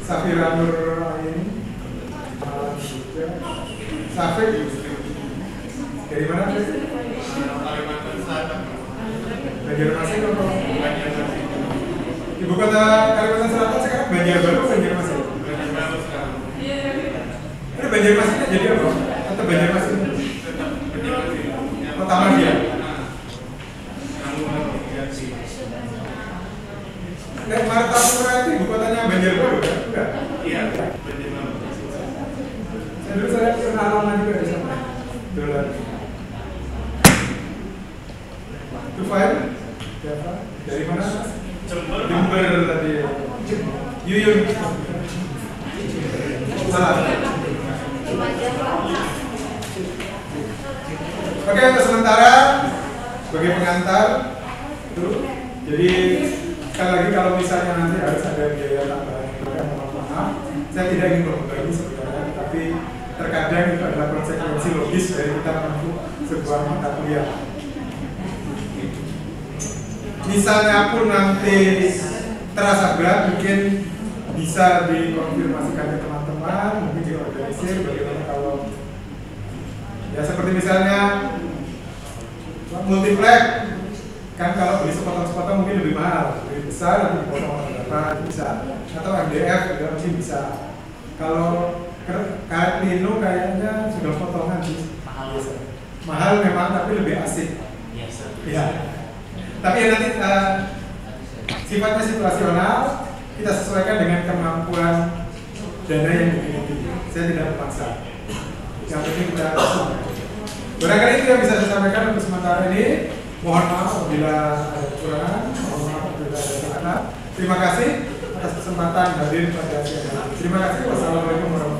Speaker 1: Safira Nur Aini Malang juga. Safir dari mana?
Speaker 5: Kalimantan Selatan.
Speaker 1: Banjarmasin atau ibu kota Kalimantan Selatan sekarang Banjarbaru, Banjarmasin. Ini Banjarmasinnya jadi apa? Atau Banjarmasin? Pertama dia. Dan Martapura itu ibu kotanya Banjarbaru kan? Enggak?
Speaker 5: Iya, Banjarbaru.
Speaker 1: Saya pernah lama juga di sana. Dolar. Tufail? Siapa? Dari mana?
Speaker 5: Jember.
Speaker 1: Jember tadi. Yuyun. Salah. Oke, untuk sementara sebagai pengantar itu, jadi sekali lagi kalau misalnya nanti harus ada biaya tambahan, mohon maaf, saya tidak ingin membebani sebenarnya, tapi terkadang itu adalah konsekuensi logis dari kita menempuh sebuah mata kuliah. Misalnya pun nanti terasa berat, mungkin bisa dikonfirmasikan ke teman-teman, mungkin diorganisir bagaimana kalau ya seperti misalnya multiplex kan, kalau beli sepotong-sepotong mungkin lebih mahal, lebih besar, nanti dipotong berapa bisa, atau MDF juga mungkin bisa. Kalau kayak Lino kayaknya sudah potongan sih, mahal memang, tapi lebih asik. Ya. Tapi ya nanti sifatnya situasional, kita sesuaikan dengan kemampuan dana yang dimiliki. Saya tidak memaksa. Yang penting kita barangkali itu yang bisa saya sampaikan untuk sementara ini. Mohon maaf apabila ada kekurangan, mohon maaf apabila ada kesalahan. Terima kasih atas kesempatan hadir pada siang hari. Terima kasih. Wassalamualaikum warahmatullahi wabarakatuh.